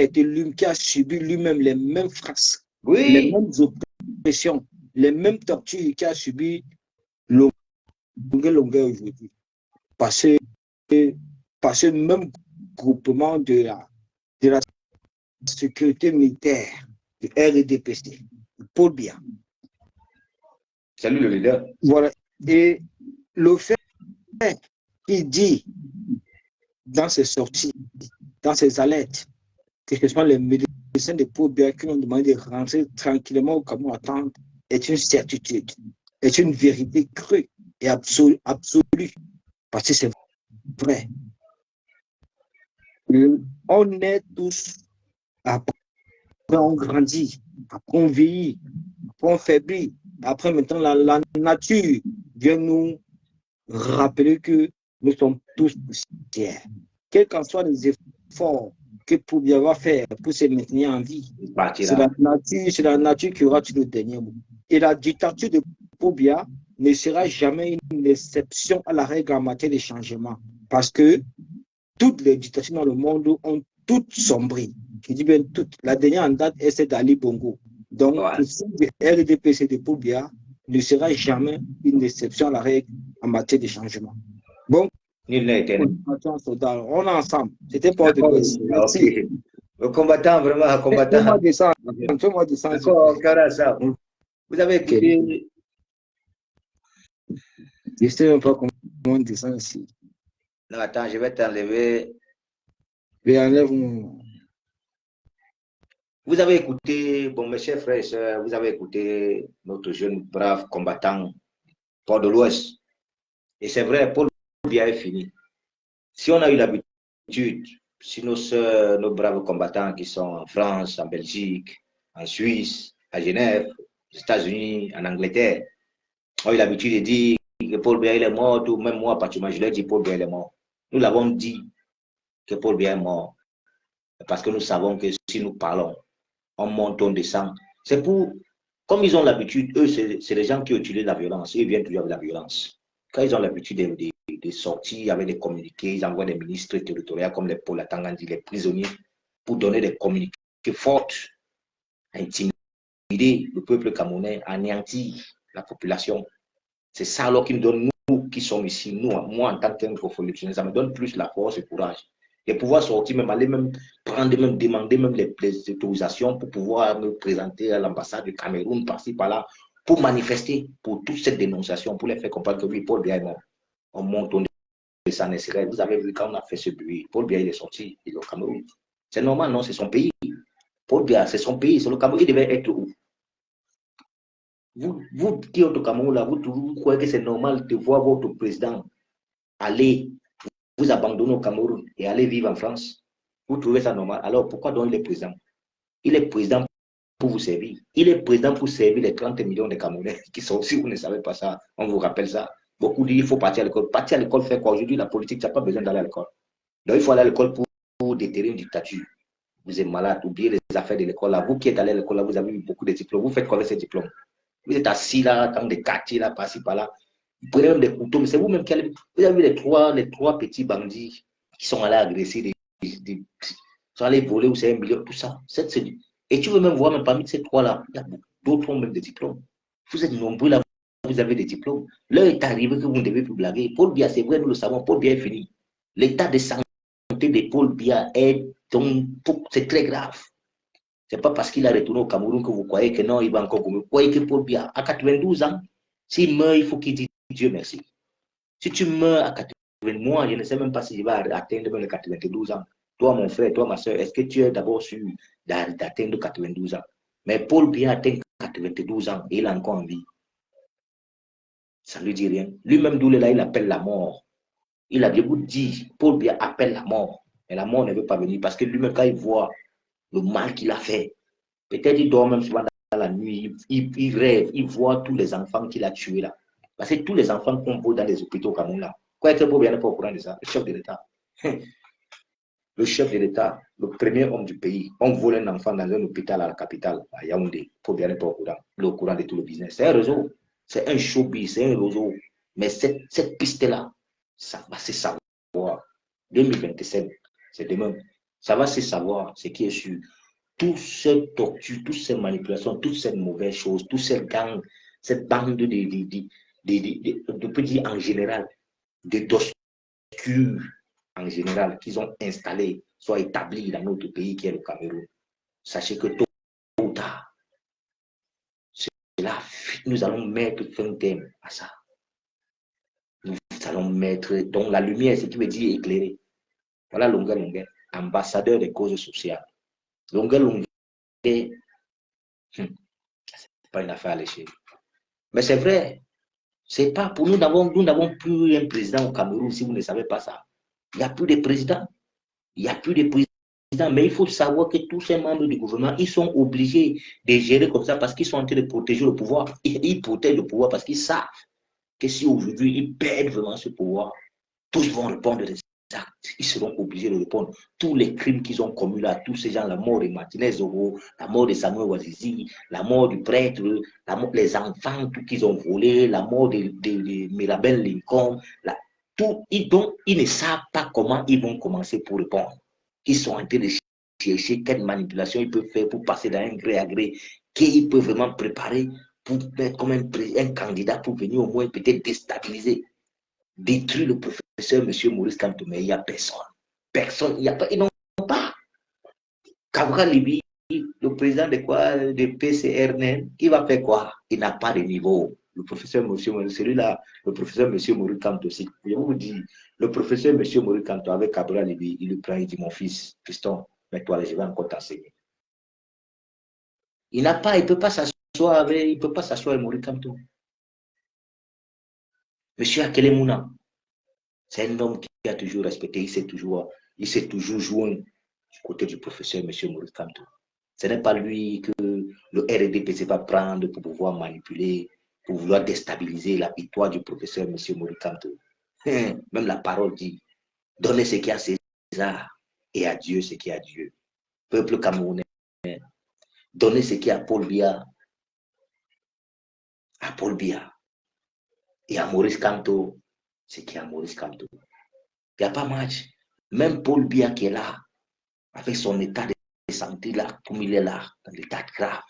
B: a subi lui-même les mêmes frasques, les mêmes oppressions, les mêmes tortures qu'il a subi longueur aujourd'hui. Par ce même groupement de la sécurité militaire, du RDPC, Paul Biya.
A: Salut le leader.
B: Voilà. Et le fait qu'il dit dans ses sorties, dans ses alertes, que ce soit les médecins de Paul Biya qui ont demandé de rentrer tranquillement au Cameroun attendre, est une certitude, est une vérité crue et absolue, parce que c'est vrai. On est tous, après on grandit, après on vieillit, après on faiblit, après maintenant la nature vient nous rappeler que nous sommes tous poussières. Quels qu'en soient les efforts que Paul Biya va faire pour se maintenir en vie, c'est la nature qui aura le dernier mot. Et la dictature de Paul Biya ne sera jamais une exception à la règle en matière de changement. Parce que toutes les dictatures dans le monde ont toutes sombré. Je dis bien toutes. La dernière en date est celle d'Ali Bongo. Donc, le RDPC de Paul Biya ne sera jamais une exception à la règle en matière de changement. Bon, on est ensemble. C'était pas de question.
A: Merci. Le combattant, vraiment, un combattant.
B: Fais-moi descendre.
A: Vous avez écouté.
B: Je ne sais même pas comment on descend ici.
A: Non, attends, je vais t'enlever.
B: Mais enlève-moi.
A: Vous avez écouté, bon, mes chers frères et sœurs, vous avez écouté notre jeune brave combattant, Port de l'Ouest. Et c'est vrai, Paul Biya est fini. Si on a eu l'habitude, si nos sœurs, nos braves combattants qui sont en France, en Belgique, en Suisse, à Genève, aux États-Unis, en Angleterre, ont eu l'habitude de dire que Paul Biya est mort, ou même moi, particulièrement, je leur dis Paul Biya est mort. Nous l'avons dit que Paul Biya est mort. Parce que nous savons que si nous parlons, on monte, on descend. C'est pour, comme ils ont l'habitude, eux, c'est les gens qui utilisent la violence. Ils viennent toujours avec la violence. Quand ils ont l'habitude de sortir avec des communiqués, ils envoient des ministres territoriaux comme les Paul Atangandi, les prisonniers, pour donner des communiqués forts, intimider le peuple camerounais, anéantir la population. C'est ça alors qui me donne, nous qui sommes ici, nous, moi en tant qu'infofonctionnaire, ça me donne plus la force et le courage. De pouvoir sortir, même aller même prendre, même demander même les autorisations pour pouvoir me présenter à l'ambassade du Cameroun, par-ci, par-là, pour manifester pour toute cette dénonciation, pour les faire comprendre que oui, Paul Biya est mort. On monte, on descend, Israël. Vous avez vu quand on a fait ce bruit, Paul Biya il est sorti, il est au Cameroun. C'est normal, non, c'est son pays. Paul Biya, c'est son pays, c'est le Cameroun, il devait être où? Vous qui êtes au Cameroun, là, vous croyez que c'est normal de voir votre président aller vous abandonner au Cameroun et aller vivre en France? Vous trouvez ça normal? Alors pourquoi donc il est président? Il est président pour vous servir. Il est président pour servir les 30 millions de Camerounais qui sont, si vous ne savez pas ça, on vous rappelle ça. Beaucoup disent qu'il faut partir à l'école. Partir à l'école, faire quoi? Aujourd'hui, la politique, tu n'as pas besoin d'aller à l'école. Donc il faut aller à l'école pour déterrer une dictature. Vous êtes malade, oubliez les affaires de l'école. Là. Vous qui êtes allé à l'école, là, vous avez eu beaucoup de diplômes. Vous faites quoi avec ces diplômes? Vous êtes assis là, dans des quartiers, là, par-ci, par-là. Vous prenez même des couteaux, mais c'est vous-même qui allez. Vous avez vu les trois petits bandits qui sont allés agresser, sont allés voler ou c'est un million, tout ça. Et tu veux même voir, même parmi ces trois-là, il y a d'autres ont même des diplômes. Vous êtes nombreux là, vous avez des diplômes. L'heure est arrivée que vous ne devez plus blaguer. Paul Biya, c'est vrai, nous le savons, Paul Biya est fini. L'état de santé de Paul Biya est donc, c'est très grave. C'est pas parce qu'il a retourné au Cameroun que vous croyez que non, il va encore vous croyez que Paul Biya, à 92 ans, s'il meurt, il faut qu'il dise Dieu merci. Si tu meurs à 80 mois, je ne sais même pas si je vais atteindre même les 92 ans. Toi, mon frère, toi, ma soeur, est-ce que tu es d'abord sûr d'atteindre 92 ans? Mais Paul Biya atteint 92 ans et il est encore en vie. Ça ne lui dit rien. Lui-même, d'où il est là, il appelle la mort. Il a bien dit, Paul Biya appelle la mort. Mais la mort ne veut pas venir parce que lui-même, quand il voit le mal qu'il a fait, peut-être il dort même souvent dans la nuit, il rêve, il voit tous les enfants qu'il a tués là. Parce que tous les enfants qu'on voit dans les hôpitaux au Cameroun là, quoi est-ce que Paul Biya n'est pas au courant de ça? Le chef de l'État. Le chef de l'État, le premier homme du pays, on vole un enfant dans un hôpital à la capitale, à Yaoundé. Paul Biya n'est pas au courant. Il est au courant de tout le business. C'est un réseau. C'est un showbiz, c'est un réseau. Mais cette piste-là, ça va se savoir. 2027, c'est demain. Ça va se savoir, ce qui est sûr. Toutes ces tortures, toutes ces manipulations, toutes ces mauvaises choses, toutes ces gangs, cette bande de petits en général, de d'obscurs en général, qu'ils ont installés, soit établis dans notre pays qui est le Cameroun. Sachez que tôt ou tard, là, nous allons mettre fin terme à ça. Nous allons mettre, donc la lumière, ce qui veut dire éclairer. Voilà Longueur Longueur, ambassadeur des causes sociales. Longueur Longueur, c'est pas une affaire à lécher. Mais c'est vrai, c'est pas pour nous n'avons plus un président au Cameroun si vous ne savez pas ça. Il n'y a plus de président. Il n'y a plus de président. Mais il faut savoir que tous ces membres du gouvernement, ils sont obligés de gérer comme ça parce qu'ils sont en train de protéger le pouvoir. Ils protègent le pouvoir parce qu'ils savent que si aujourd'hui ils perdent vraiment ce pouvoir, tous vont répondre des actes. Ils seront obligés de répondre. Tous les crimes qu'ils ont commis là, tous ces gens, la mort de Martinez Zoro, la mort de Samuel Ouazizi, la mort du prêtre, les enfants, tout qu'ils ont volé, la mort de Mirabel Lincoln, tout, ils ne savent pas comment ils vont commencer pour répondre. Ils sont en train de chercher quelle manipulation ils peuvent faire pour passer d'un gré à gré, qu'ils peuvent vraiment préparer pour mettre comme un candidat pour venir au moins peut-être déstabiliser, détruire le professeur M. Maurice Kamto. Mais il n'y a personne. Personne, il n'y a pas, ils n'ont pas. Cabral Libi, le président de quoi, de PCRN, il va faire quoi? Il n'a pas de niveau. Le professeur M. celui-là, le professeur M. Maurice Kamto aussi. Je vous dis, le professeur M. Maurice Kamto avec Cabral Libi, il le prend, il dit, mon fils, piston, mets-toi là, je vais encore t'enseigner. Il n'a pas, il ne peut pas s'asseoir avec, il peut pas s'asseoir avec Maurice Kamto. Monsieur Akelemuna, c'est un homme qui a toujours respecté, il s'est toujours joint du côté du professeur M. Maurice Kamto. Ce n'est pas lui que le RDPC va prendre pour pouvoir manipuler, pour vouloir déstabiliser la victoire du professeur M. Maurice Kamto. Même la parole dit, donnez ce qui est à César et à Dieu ce qui est à Dieu. Peuple camerounais, donner ce qui est à Paul Biya. À Paul Biya. Et à Maurice Kamto, ce qui est à Maurice Kamto. Il n'y a pas match. Même Paul Biya qui est là, avec son état de santé là, comme il est là, dans l'état grave,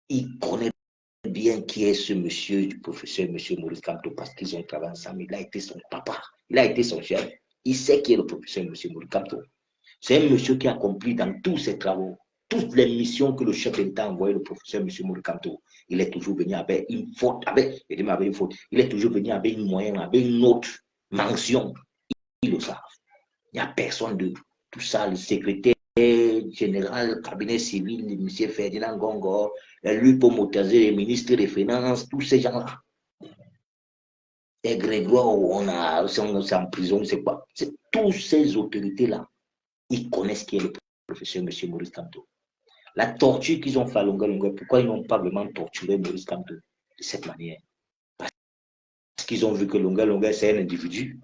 A: il connaît bien qui est ce monsieur du professeur, monsieur Maurice Kamto, parce qu'ils ont travaillé ensemble. Il a été son papa, il a été son chef. Il sait qui est le professeur, monsieur Maurice Kamto. C'est un monsieur qui a accompli dans tous ses travaux, toutes les missions que le chef d'État a envoyé le professeur M. Mourikamto. Il est toujours venu avec une faute, avec une faute. Il est toujours venu avec une moyenne, avec une autre mention. Ils le savent. Il n'y a personne de tout ça, le secrétaire général, le cabinet civil, M. Ferdinand Gongo, lui pour motiver les ministres des Finances, tous ces gens-là. Et Grégoire, on est en prison, c'est quoi? C'est tous ces autorités-là. Ils connaissent qui est le professeur M. Maurice Kamto. La torture qu'ils ont fait à Longa Longa, pourquoi ils n'ont pas vraiment torturé Maurice Kamto de cette manière? Parce qu'ils ont vu que Longa Longa, c'est un individu.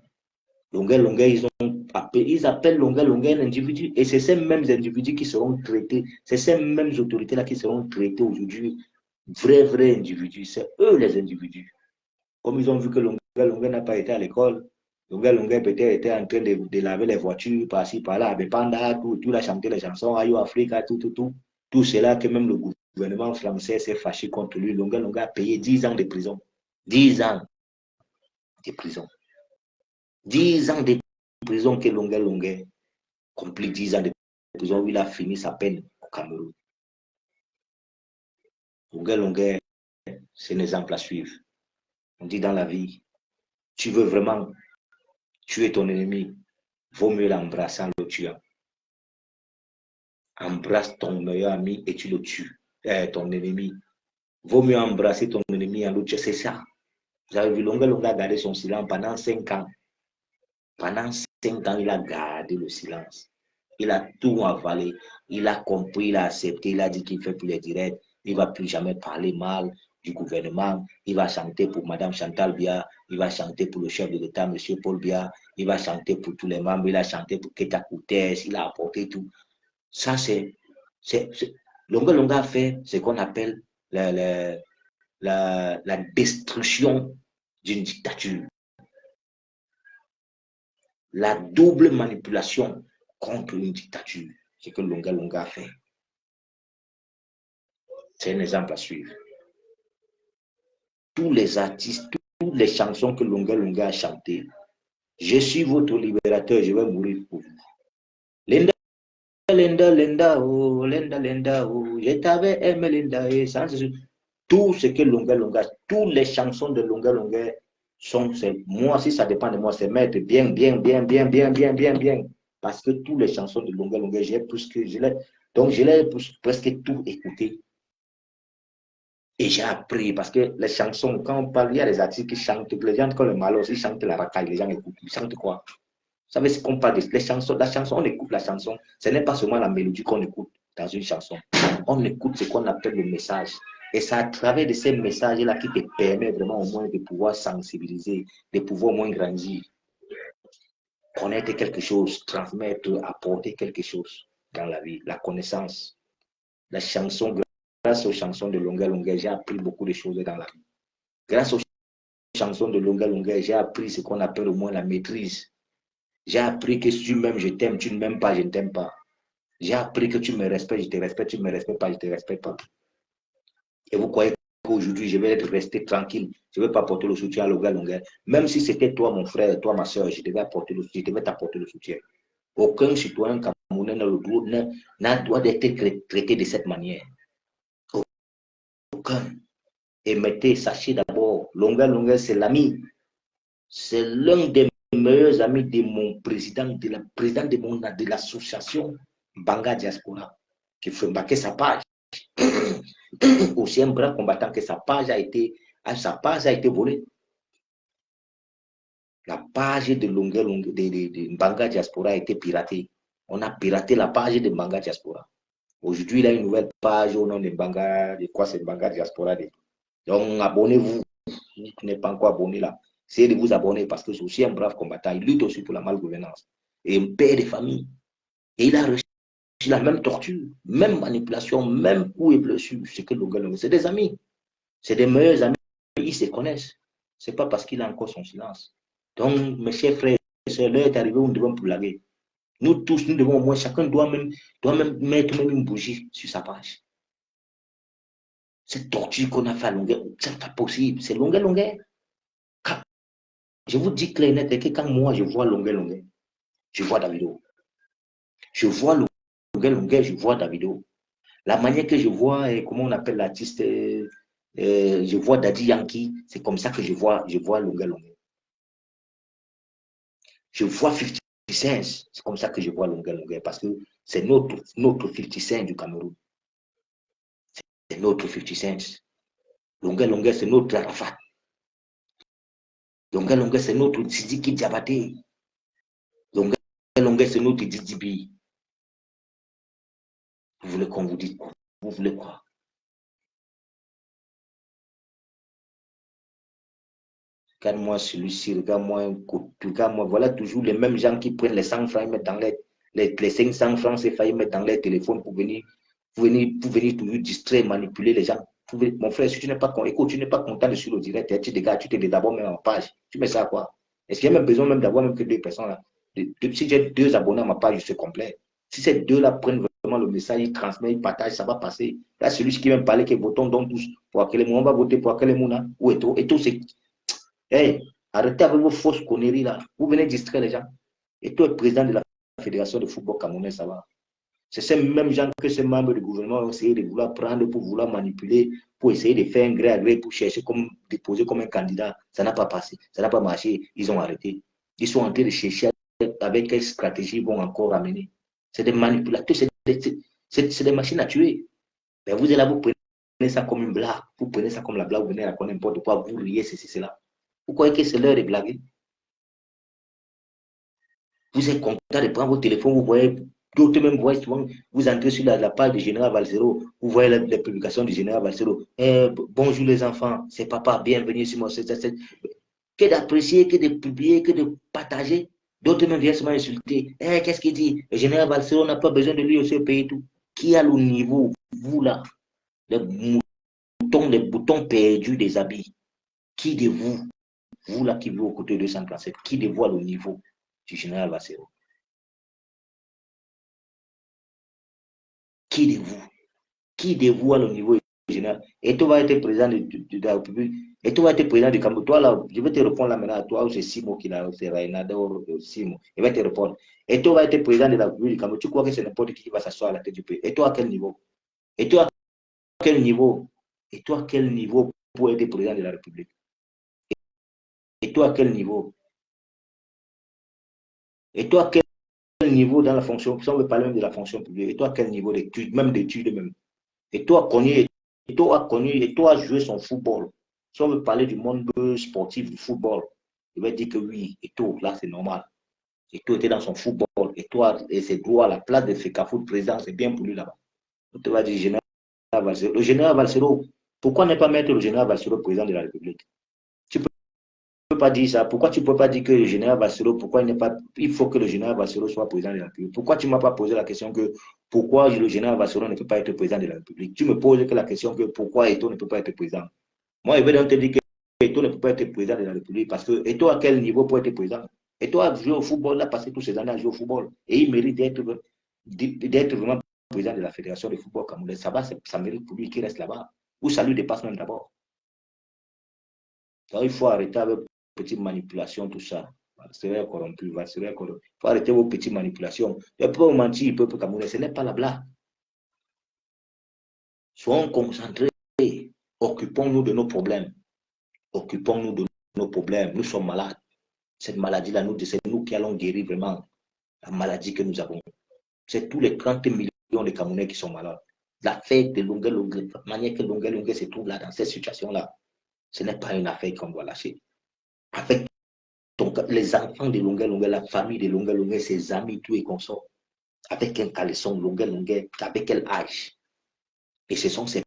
A: Longa Longa, ils appellent Longa Longa un individu. Et c'est ces mêmes individus qui seront traités, c'est ces mêmes autorités-là qui seront traitées aujourd'hui, vrais individus. C'est eux les individus. Comme ils ont vu que Longa Longa n'a pas été à l'école, Longa Longa peut-être était en train de laver les voitures par-ci, par-là, mais pendant tout a chanté les chansons, Ayo Africa, tout. Tout cela que même le gouvernement français s'est fâché contre lui. Longa Longa a payé 10 ans de prison. 10 ans de prison. 10 ans de prison que Longa Longa accompli 10 ans de prison où il a fini sa peine au Cameroun. Longa Longa, c'est un exemple à suivre. On dit dans la vie, tu veux vraiment tuer ton ennemi, vaut mieux l'embrasser en le tuant. Embrasse ton meilleur ami et tu le tues. Ton ennemi. Vaut mieux embrasser ton ennemi en le tuant. C'est ça. Vous avez vu, Longa Longa a gardé son silence pendant 5 ans. Pendant 5 ans, il a gardé le silence. Il a tout avalé. Il a compris, il a accepté. Il a dit qu'il fait plus les directs. Il ne va plus jamais parler mal du gouvernement. Il va chanter pour Mme Chantal Biya. Il va chanter pour le chef de l'État, M. Paul Biya. Il va chanter pour tous les membres. Il a chanté pour Keta Koutès. Il a apporté tout. Ça, c'est Longa Longa a fait ce qu'on appelle la destruction d'une dictature. La double manipulation contre une dictature. Ce que Longa Longa a fait. C'est un exemple à suivre. Tous les artistes, toutes les chansons que Longa Longa a chantées, je suis votre libérateur, je vais mourir pour vous. Linda, Linda, Linda, oh, Linda, Linda, oh, je t'avais aimé, Linda, et sans tout ce que Longa Longa, toutes les chansons de Longa Longa sont, moi, si ça dépend de moi, c'est mettre bien. Parce que toutes les chansons de Longa Longa, donc je l'ai presque tout écouté. Et j'ai appris, parce que les chansons, quand on parle, il y a des artistes qui chantent, les gens, quand le malos, ils chantent la racaille, les gens écoutent, ils chantent quoi? Vous savez ce qu'on parle des chansons, la chanson, on écoute la chanson, ce n'est pas seulement la mélodie qu'on écoute dans une chanson. On écoute ce qu'on appelle le message. Et c'est à travers de ces messages-là qui te permet vraiment au moins de pouvoir sensibiliser, de pouvoir au moins grandir, connaître quelque chose, transmettre, apporter quelque chose dans la vie, la connaissance. La chanson, grâce aux chansons de Longa Longa, j'ai appris beaucoup de choses dans la vie. Grâce aux chansons de Longa Longa, j'ai appris ce qu'on appelle au moins la maîtrise. J'ai appris que si tu m'aimes, je t'aime, tu ne m'aimes pas, je ne t'aime pas. J'ai appris que tu me respectes, je te respecte, tu ne me respectes pas, je ne te respecte pas. Et vous croyez qu'aujourd'hui, je vais rester tranquille, je ne vais pas apporter le soutien à Longa Longa. Même si c'était toi, mon frère, toi, ma soeur, je devais t'apporter le soutien. Aucun citoyen camerounais n'a le droit d'être traité de cette manière. Aucun. Et sachez d'abord, Longa Longa, c'est l'ami. C'est l'un des meilleurs amis de mon président, de l'association Banga Diaspora, qui fait embarquer sa page. Aussi un bras combattant que sa page a été volée. La page de Longa Longa, de Banga Diaspora a été piratée. On a piraté la page de Banga Diaspora. Aujourd'hui, il a une nouvelle page au nom de Banga, de quoi c'est Banga Diaspora. Donc, abonnez-vous. Vous n'êtes pas encore abonné là. Essayez de vous abonner parce que c'est aussi un brave combattant. Il lutte aussi pour la malgouvernance. Et un père de famille. Et il a reçu la même torture, même manipulation, même coups et blessures. C'est que Longuet Longuet, c'est des amis. C'est des meilleurs amis. Ils se connaissent. Ce n'est pas parce qu'il a encore son silence. Donc, mes chers frères et sœurs, l'heure est arrivée où nous devons blaguer. Nous tous, nous devons au moins, chacun doit même mettre même une bougie sur sa page. Cette torture qu'on a fait à Longuet, c'est pas possible. C'est Longuet Longuet. Je vous dis clair et net que quand moi je vois Longuet Longuet, je vois Davido. Je vois Longuet Longuet, je vois Davido. La manière que je vois, comment on appelle l'artiste, je vois Daddy Yankee, c'est comme ça que je vois Longuet Longuet. Je vois 50 Cent, c'est comme ça que je vois Longuet Longuet, parce que c'est notre 50 Cent du Cameroun. C'est notre 50 Cent. Longuet Longuet, c'est notre Arafat. Longuet Longuet, c'est notre Sidiki Diabaté. Longuet Longuet, c'est notre Didibi. Vous voulez qu'on vous dise quoi? Vous voulez quoi? Regarde-moi celui-ci, regarde-moi, voilà toujours les mêmes gens qui prennent les 100 francs et mettent dans les 500 francs, c'est failli mettre dans les téléphones pour venir toujours distraire, manipuler les gens. Mon frère, si tu n'es pas content, écoute, tu n'es pas content de suivre le direct, tu te d'abord même en page. Tu mets ça à quoi? Est-ce qu'il y a même besoin même d'avoir même que deux personnes là? Si j'ai 2 abonnés à ma page, c'est complet. Si ces deux-là prennent vraiment le message, ils transmettent, ils partagent, ça va passer. Là, celui qui vient parler, que votons donc tous pour Akelemo, on va voter pour Akelemo, ou Eto. Eto, c'est. Hey, arrêtez avec vos fausses conneries là. Vous venez distraire les gens. Et toi, le président de la Fédération de football camerounais, ça va. C'est ces mêmes gens que ces membres du gouvernement ont essayé de vouloir prendre pour vouloir manipuler, pour essayer de faire un gré à gré, pour chercher comme déposer comme un candidat. Ça n'a pas passé, ça n'a pas marché. Ils ont arrêté. Ils sont en train de chercher avec quelle stratégie ils vont encore amener. C'est des manipulateurs, c'est des machines à tuer. Mais vous êtes là, vous prenez ça comme une blague. Vous prenez ça comme la blague, vous venez raconter n'importe quoi, vous riez, c'est cela. Vous croyez que c'est l'heure de blaguer? Vous êtes content de prendre votre téléphone, vous voyez, d'autres même voient souvent, vous entrez sur la page du général Valsero, vous voyez les publications du général Valsero. Bonjour les enfants, c'est papa, bienvenue sur mon site. Que d'apprécier, que de publier, que de partager. D'autres même viennent se insulter. Qu'est-ce qu'il dit? Le général Valsero n'a pas besoin de lui aussi au pays tout. Qui a le niveau, vous là, les boutons perdus des habits? Qui de vous là qui vivez au côté de 237, qui de vous a le niveau du général Valsero? Qui de vous? Qui dévoie le niveau général? Et toi vas être président de la République. Et toi vas être président du Cameroun. Toi, là, je vais te répondre là maintenant à toi, c'est Simo qui l'a, c'est Rainador Simo. Il va te répondre. Et toi vas être président de la République du Cameroun. Tu crois que c'est n'importe qui va s'asseoir à la tête du pays? Et toi, à quel niveau? Et toi, à quel niveau? Et toi, à quel niveau pour être président de la République? Et toi, à quel niveau? Et toi, à quel niveau dans la fonction? Si on veut parler même de la fonction publique. Et toi, à quel niveau d'études, même d'études même? Et toi, et toi, jouer son football. Si on veut parler du monde sportif du football, il va dire que oui, et toi, là, c'est normal. Et toi, était dans son football. Et toi, et ses droits à la place de FECAFOOT président, c'est bien pour lui là-bas. On te va dire général Valsero. Le général Valsero, pourquoi ne pas mettre le général Valsero président de la République? Tu ne peux pas dire ça. Pourquoi tu ne peux pas dire que le général Valsero, pourquoi il n'est pas. Il faut que le général Valsero soit président de la République. Pourquoi tu ne m'as pas posé la question que pourquoi le général Valsero ne peut pas être président de la République? Tu me poses que la question que pourquoi Eto ne peut pas être président. Moi, je vais donc te dire que Eto ne peut pas être président de la République parce que Eto, à quel niveau pour être président? Eto a joué au football, il a passé toutes ces années à jouer au football et il mérite d'être vraiment président de la Fédération de football camerounais. Ça mérite pour lui qu'il reste là-bas. Ou ça lui dépasse même d'abord. Il faut arrêter avec vos petites manipulations, tout ça. Il faut arrêter vos petites manipulations. Il ne peut pas mentir, peuple camerounais, ce n'est pas la blague. Soyons concentrés, occupons-nous de nos problèmes. Occupons-nous de nos problèmes. Nous sommes malades. Cette maladie-là, c'est nous qui allons guérir vraiment la maladie que nous avons. C'est tous les 30 millions de Camerounais qui sont malades. L'affaire de Longuet Longuet, la manière que Longuet Longuet se trouve là, dans cette situation-là, ce n'est pas une affaire qu'on doit lâcher. Avec les enfants de Longuet Longuet, la famille de Longuet Longuet, ses amis, tout et consorts, avec un caleçon Longuet Longuet, avec quel âge? Et ce sont ces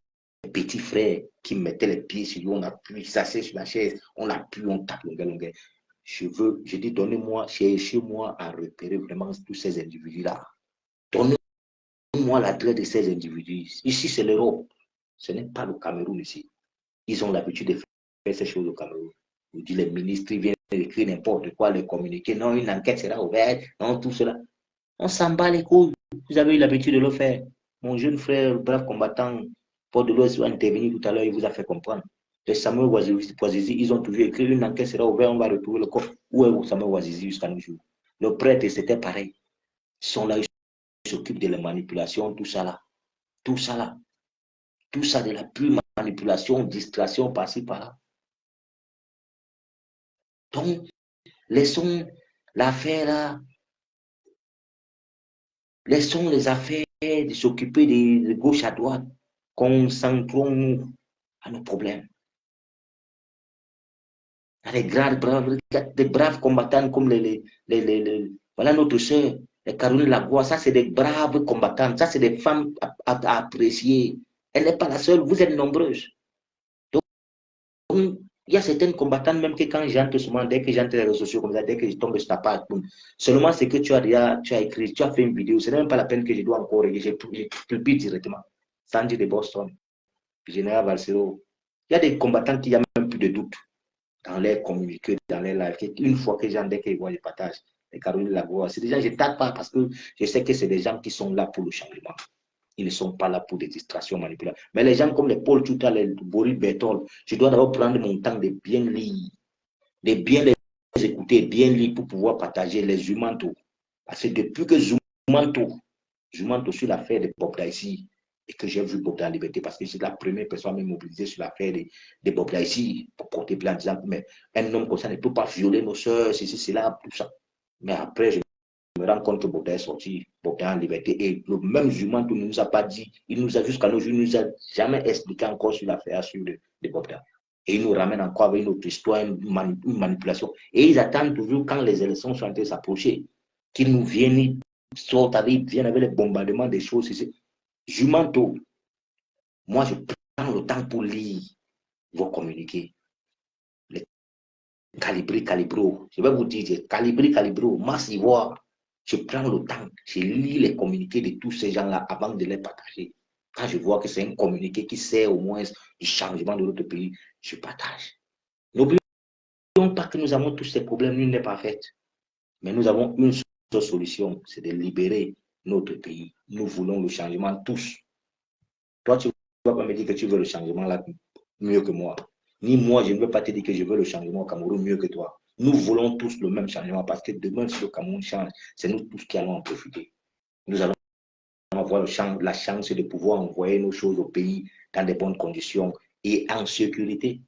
A: petits frères qui mettaient les pieds sur lui, on appuie, s'assied sur la chaise, on appuie, on tape Longuet Longuet. Je dis, donnez-moi, cherchez-moi à repérer vraiment tous ces individus-là. Donnez Dites-moi l'adresse de ces individus. Ici, c'est l'Europe. Ce n'est pas le Cameroun ici. Ils ont l'habitude de faire ces choses au Cameroun. Vous dites, les ministres viennent écrire n'importe quoi, les communiqués. Non, une enquête sera ouverte. Non, tout cela. On s'en bat les couilles. Vous avez eu l'habitude de le faire. Mon jeune frère, brave combattant, Port de l'Ouest, a intervenu tout à l'heure, il vous a fait comprendre. Les Samuel Ouazizi, ils ont toujours écrit une enquête sera ouverte, on va retrouver le corps. Où est Samuel Ouazizi jusqu'à nos jours? Le prêtre, c'était pareil. Ils sont là, ils s'occupent de la manipulation, tout ça là. Tout ça là. Tout ça de la pure manipulation, distraction, par-ci, par-là. Donc, laissons l'affaire là. Laissons les affaires de s'occuper de gauche à droite. Concentrons-nous à nos problèmes. Il y a des braves combattants comme voilà notre soeur, les Caroline Lagoua, ça c'est des braves combattants, ça c'est des femmes à apprécier. Elle n'est pas la seule, vous êtes nombreuses. Donc, il y a certaines combattantes, même que quand j'entre souvent, dès que j'entre les réseaux sociaux comme ça, dès que je tombe sur ta page, seulement ce que tu as écrit, tu as fait une vidéo, ce n'est même pas la peine que je dois encore rédiger, je publie directement. Sandy de Boston, Général Valsero. Il y a des combattants qui n'ont même plus de doute dans les communiqués, dans les lives. Une fois que dès qu'ils voient, je partage. Les Caroline Lagoua, c'est des gens, je ne tape pas parce que je sais que c'est des gens qui sont là pour le changement. Ils ne sont pas là pour des distractions manipulatives. Mais les gens comme les Paul Tuta, les Boris Bertol, je dois d'abord prendre mon temps de bien lire, de bien les écouter, bien lire pour pouvoir partager les Zumanto. Parce que depuis que Zumanto sur l'affaire de Bokda ici, et que j'ai vu Bokda en liberté, parce que c'est la première personne à me mobiliser sur l'affaire de Bokda ici, pour porter plainte, disant, mais un homme comme ça ne peut pas violer nos soeurs, ceci, cela, tout ça. Mais après, je me rends compte que Bokda est sorti, Bokda en liberté, et le même Zumanto ne nous a pas dit, il nous a jusqu'à nos jours, il ne nous a jamais expliqué encore sur l'affaire de Bokda. Et ils nous ramènent encore avec une autre histoire, une manipulation. Et ils attendent toujours quand les élections sont en train de s'approcher, qu'ils nous viennent, ils viennent avec les bombardements des choses ici. Jumanto, moi je prends le temps pour lire vos communiqués. Les calibro. Je vais vous dire, calibro, massivoir. Je prends le temps, je lis les communiqués de tous ces gens-là avant de les partager. Quand je vois que c'est un communiqué qui sert au moins du changement de notre pays, je partage. N'oublions pas que nous avons tous ces problèmes, nul n'est parfait. Mais nous avons une seule solution, c'est de libérer notre pays. Nous voulons le changement tous. Toi, tu ne vas pas me dire que tu veux le changement là mieux que moi. Ni moi, je ne veux pas te dire que je veux le changement au Cameroun mieux que toi. Nous voulons tous le même changement parce que demain, si le Cameroun change, c'est nous tous qui allons en profiter. Nous allons avoir la chance de pouvoir envoyer nos choses au pays dans de bonnes conditions et en sécurité.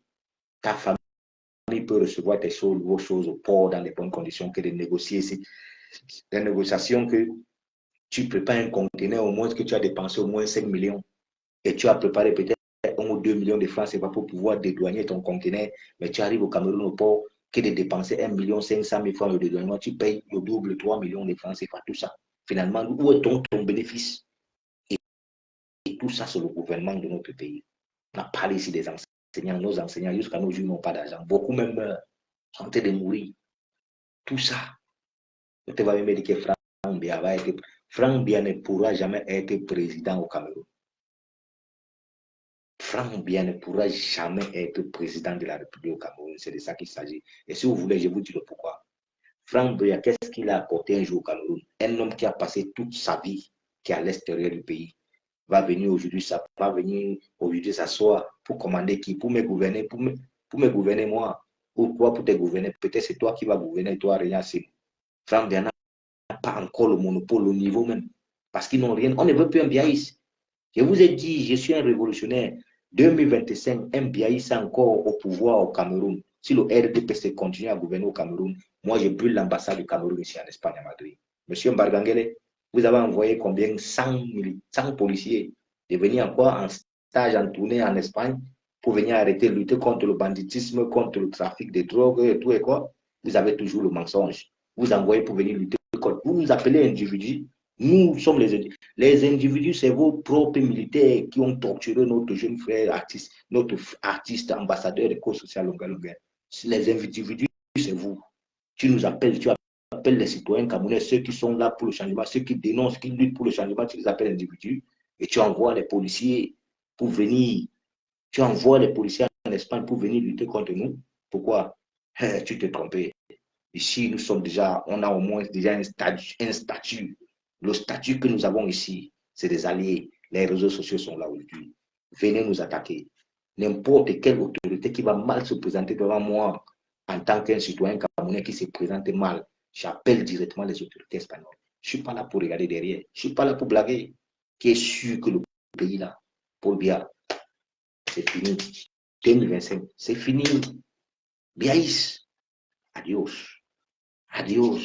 A: Ta famille peut recevoir tes choses, vos choses au port dans de bonnes conditions que de négocier. Des négociations que tu prépares un conteneur, au moins que tu as dépensé au moins 5 millions et tu as préparé peut-être 1 ou 2 millions de francs CFA pour pouvoir dédouaner ton conteneur, mais tu arrives au Cameroun au port que de dépenser 1,5 million francs de dédouanement, tu payes le double, 3 millions de francs CFA, tout ça. Finalement, où est ton bénéfice? Et tout ça, c'est le gouvernement de notre pays. On a parlé ici des enseignants, nos enseignants, jusqu'à nos jours, n'ont pas d'argent. Beaucoup même sont en train de mourir. Tout ça. Tu vas me dire que Franck Biya ne pourra jamais être président au Cameroun. Franck Biya ne pourra jamais être président de la République au Cameroun. C'est de ça qu'il s'agit. Et si vous voulez, je vous dis le pourquoi. Franck Biya, qu'est-ce qu'il a apporté un jour au Cameroun? Un homme qui a passé toute sa vie, qui est à l'extérieur du pays, va venir aujourd'hui s'asseoir pour commander qui? Pour me gouverner, pour me gouverner moi. Pourquoi pour te gouverner? Peut-être c'est toi qui vas gouverner, toi, rien. Franck Biya n'a pas encore le monopole au niveau même. Parce qu'ils n'ont rien. On ne veut plus un biaïs. Je vous ai dit, je suis un révolutionnaire. 2025, un biaïs encore au pouvoir au Cameroun. Si le RDPC continue à gouverner au Cameroun, moi je brûle l'ambassade du Cameroun ici en Espagne, à Madrid. Monsieur Mbargangele, vous avez envoyé combien? 100 policiers de venir encore en stage, en tournée en Espagne pour venir arrêter, lutter contre le banditisme, contre le trafic de drogue et tout et quoi. Vous avez toujours le mensonge. Vous envoyez pour venir lutter contre. Vous nous appelez individus. Nous sommes les individus. Les individus, c'est vos propres militaires qui ont torturé notre jeune frère artiste, notre artiste ambassadeur de cause sociale Longa Longa. Les individus, c'est vous. Tu nous appelles, tu appelles les citoyens camerounais, ceux qui sont là pour le changement, ceux qui dénoncent, qui luttent pour le changement, tu les appelles individus, et tu envoies les policiers pour venir, tu envoies les policiers en Espagne pour venir lutter contre nous. Pourquoi? Tu t'es trompé. Ici, nous sommes déjà, on a au moins déjà un statut. Le statut que nous avons ici, c'est des alliés. Les réseaux sociaux sont là aujourd'hui. Venez nous attaquer. N'importe quelle autorité qui va mal se présenter devant moi, en tant qu'un citoyen camerounais qui se présente mal, j'appelle directement les autorités espagnoles. Je ne suis pas là pour regarder derrière. Je ne suis pas là pour blaguer. Qui est sûr que le pays là, Paul Biya, c'est fini. 2025, c'est fini. Biaïs, adios. Adios.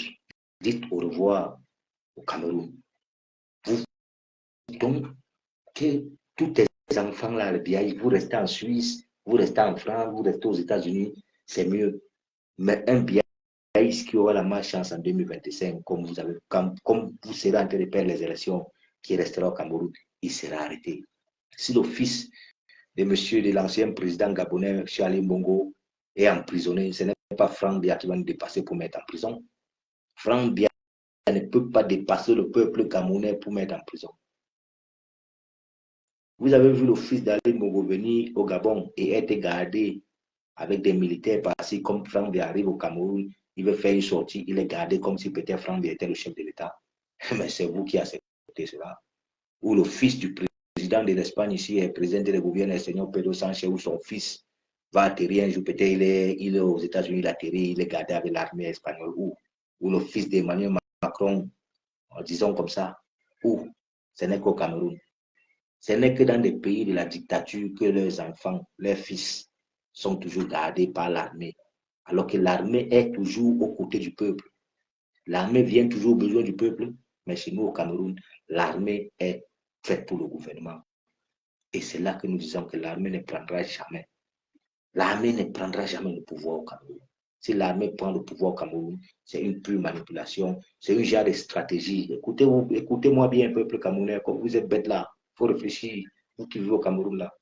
A: Dites au revoir au Cameroun. Vous, donc, que tous tes enfants là, le Biaïs, vous restez en Suisse, vous restez en France, vous restez aux États-Unis, c'est mieux. Mais un Biaïs qui aura la malchance en 2025, comme vous serez en train de perdre les élections, qui restera au Cameroun, il sera arrêté. Si le fils de l'ancien président gabonais, Charlie Bongo, est emprisonné, ce n'est pas Franck Biya qui va nous dépasser pour mettre en prison. Franck Biya ne peut pas dépasser le peuple camerounais pour mettre en prison. Vous avez vu le fils d'Ali Bongo venir au Gabon et être gardé avec des militaires passés comme Franck Biya arrive au Cameroun, il veut faire une sortie, il est gardé comme si peut-être Franck Biya était le chef de l'État. Mais c'est vous qui acceptez cela. Ou le fils du président de l'Espagne ici, est président du gouvernement, le Seigneur Pedro Sanchez, ou son fils va atterrir un jour, peut-être il est aux États-Unis, il atterrit, il est gardé avec l'armée espagnole, ou le fils d'Emmanuel Macron, disons comme ça, ou ce n'est qu'au Cameroun. Ce n'est que dans des pays de la dictature que leurs enfants, leurs fils sont toujours gardés par l'armée, alors que l'armée est toujours aux côtés du peuple. L'armée vient toujours au besoin du peuple, mais chez nous au Cameroun, l'armée est faite pour le gouvernement. Et c'est là que nous disons que l'armée ne prendra jamais. L'armée ne prendra jamais le pouvoir au Cameroun. Si l'armée prend le pouvoir au Cameroun, c'est une pure manipulation, c'est un genre de stratégie. Écoutez-moi bien, peuple camerounais, comme vous êtes bêtes là, il faut réfléchir, vous qui vivez au Cameroun là.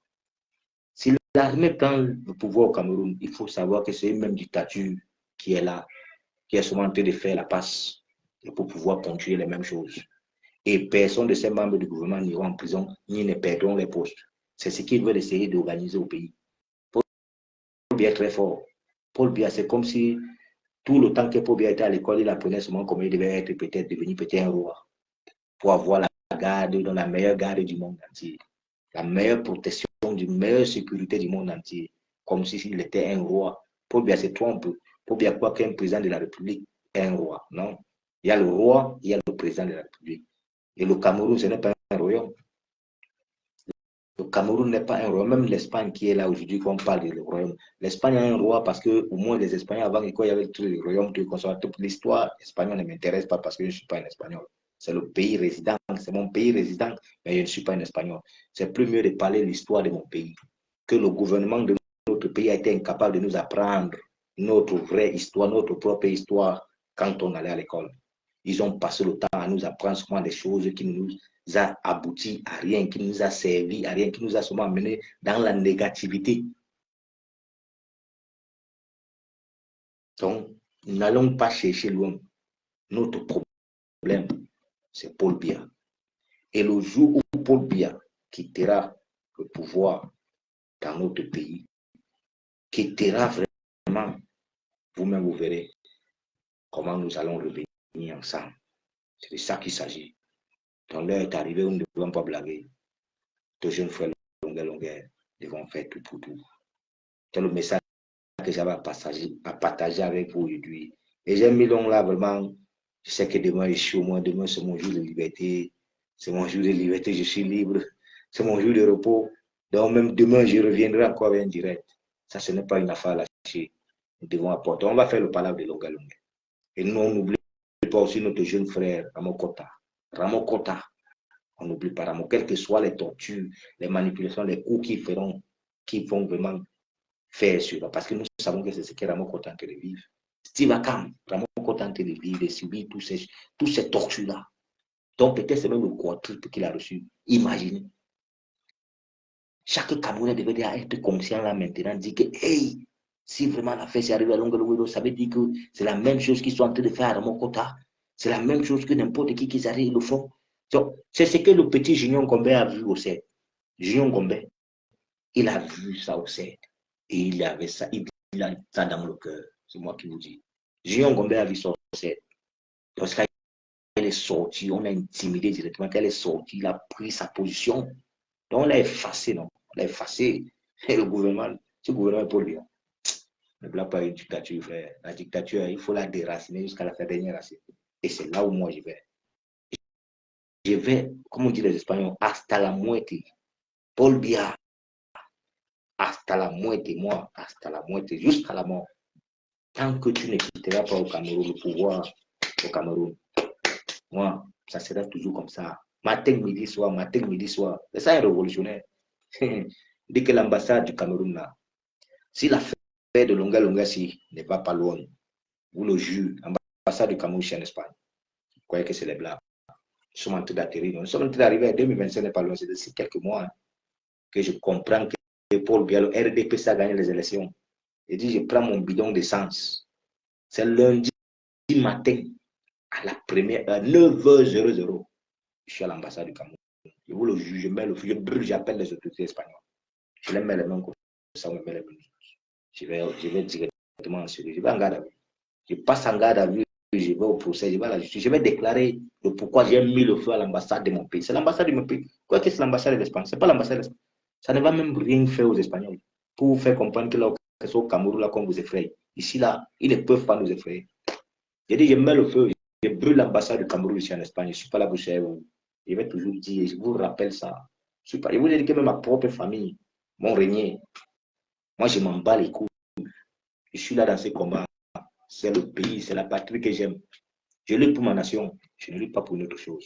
A: Si l'armée prend le pouvoir au Cameroun, il faut savoir que c'est une même dictature qui est là, qui est souvent en train de faire la passe pour pouvoir continuer les mêmes choses. Et personne de ces membres du gouvernement n'ira en prison, ni ne perdront les postes. C'est ce qu'ils veulent essayer d'organiser au pays. Paul Biya est très fort. Paul Biya, c'est comme si tout le temps que Paul Biya était à l'école, il apprenait seulement comment il devait être peut-être devenu peut-être un roi pour avoir la garde, dans la meilleure garde du monde entier, la meilleure protection, la meilleure sécurité du monde entier, comme s'il était un roi. Paul Biya se trompe. Paul Biya croit qu'un président de la République est un roi. Non. Il y a le roi, il y a le président de la République. Et le Cameroun, ce n'est pas un royaume. Le Cameroun n'est pas un royaume. Même l'Espagne qui est là aujourd'hui, qu'on parle du royaume. L'Espagne a un roi parce que, au moins, les Espagnols, avant, quand il y avait le royaume, l'histoire espagnole ne m'intéresse pas parce que je ne suis pas un Espagnol. C'est le pays résident, c'est mon pays résident, mais je ne suis pas un Espagnol. C'est plus mieux de parler de l'histoire de mon pays. Que le gouvernement de notre pays a été incapable de nous apprendre notre vraie histoire, notre propre histoire quand on allait à l'école. Ils ont passé le temps à nous apprendre souvent des choses qui nous a abouti à rien, qui nous a servi à rien, qui nous a souvent amené dans la négativité. Donc, nous n'allons pas chercher loin. Notre problème, c'est Paul Biya. Et le jour où Paul Biya quittera le pouvoir dans notre pays, quittera vraiment, vous-même vous verrez comment nous allons revenir ensemble. C'est de ça qu'il s'agit. Quand l'heure est arrivée, nous ne devons pas blaguer. De jeunes frères longueur, devons faire tout pour tout. C'est le message que j'avais à partager avec vous aujourd'hui. Et j'ai mis long là vraiment. Je sais que demain, je suis au moins, demain, c'est mon jour de liberté. C'est mon jour de liberté, je suis libre. C'est mon jour de repos. Donc, même demain, je reviendrai encore avec un direct. Ça, ce n'est pas une affaire à lâcher. Nous devons apporter. On va faire le palabre de longueur. Et nous, on n'oublie pas aussi notre jeune frère, Ramo Kota. Ramo Kota. On n'oublie pas Ramo. Quelles que soient les tortures, les manipulations, les coups qu'ils feront, qui vont vraiment faire sur. Parce que nous savons que c'est ce que Ramo Kota est en train de vivre. Steve Akam, Ramo Kota est en train de vivre, de subir tous ces tortures-là. Donc peut-être c'est même le quadruple qu'il a reçu. Imaginez. Chaque Camerounais devait être conscient là maintenant, dire que, hey, Si vraiment l'affaire s'est arrivée à Longue-Longue, ça veut dire que c'est la même chose qu'ils sont en train de faire à Mokota. C'est la même chose que n'importe qui arrivent le font. C'est ce que le petit Junior Gombe a vu au CED. Junior Gombe, il a vu ça au CED. Et il avait ça, il a ça dans le cœur. C'est moi qui vous dis. Junior Gombe a vu ça au CED. Parce qu'elle est sortie, on l'a intimidé directement. Quand elle est sortie, il a pris sa position. Donc on l'a effacé, non? On l'a effacé. Et le gouvernement, ce gouvernement est pour lui. Ne blague pas une dictature, frère. La dictature, il faut la déraciner jusqu'à la dernière racine. Et c'est là où moi je vais. Je vais, comme on dit les Espagnols, hasta la muerte. Paul Biya, hasta la muerte, moi, hasta la muerte, jusqu'à la mort. Tant que tu ne quitteras pas au Cameroun, le pouvoir au Cameroun, moi, ça sera toujours comme ça. Matin, midi, soir, matin, midi, soir. C'est ça un révolutionnaire. Dès que l'ambassade du Cameroun, là, si l'affaire de Longa Longa, si, n'est pas loin, vous le jure, l'ambassade du Cameroun, c'est en Espagne. Vous croyez que c'est les Blancs. Nous sommes en train d'atterrir. Nous sommes en train d'arriver à 2025, n'est pas loin. C'est d'ici quelques mois que je comprends que Paul Biya, le RDPC a gagné les élections. Je dis, je prends mon bidon d'essence. C'est lundi matin à la première, à 9h00. Je suis à l'ambassade du Cameroun. Je vous le juge, je mets le feu, je brûle, j'appelle les autorités espagnoles. Je les mets les mains comme ça, on me met les mains. Je vais directement en Syrie. Je vais en garde à vue. Je passe en garde à vue, je vais au procès, je vais à la justice. Je vais déclarer le pourquoi j'ai mis le feu à l'ambassade de mon pays. C'est l'ambassade de mon pays. Quoi que c'est l'ambassade de l'Espagne, ce n'est pas l'ambassade de l'Espagne. Ça ne va même rien faire aux Espagnols. Pour vous faire comprendre que là, au Cameroun, là, qu'on vous effraie. Ici, là, ils ne peuvent pas nous effrayer. J'ai dit, je mets le feu, je brûle l'ambassade du Cameroun ici en Espagne. Je ne suis pas là pour chez vous. Je vais toujours dire, je vous rappelle ça. Je vous ai dit que même ma propre famille m'ont régné. Moi, je m'en bats les couilles. Je suis là dans ce combat. C'est le pays, c'est la patrie que j'aime. Je lutte pour ma nation. Je ne lutte pas pour une autre chose.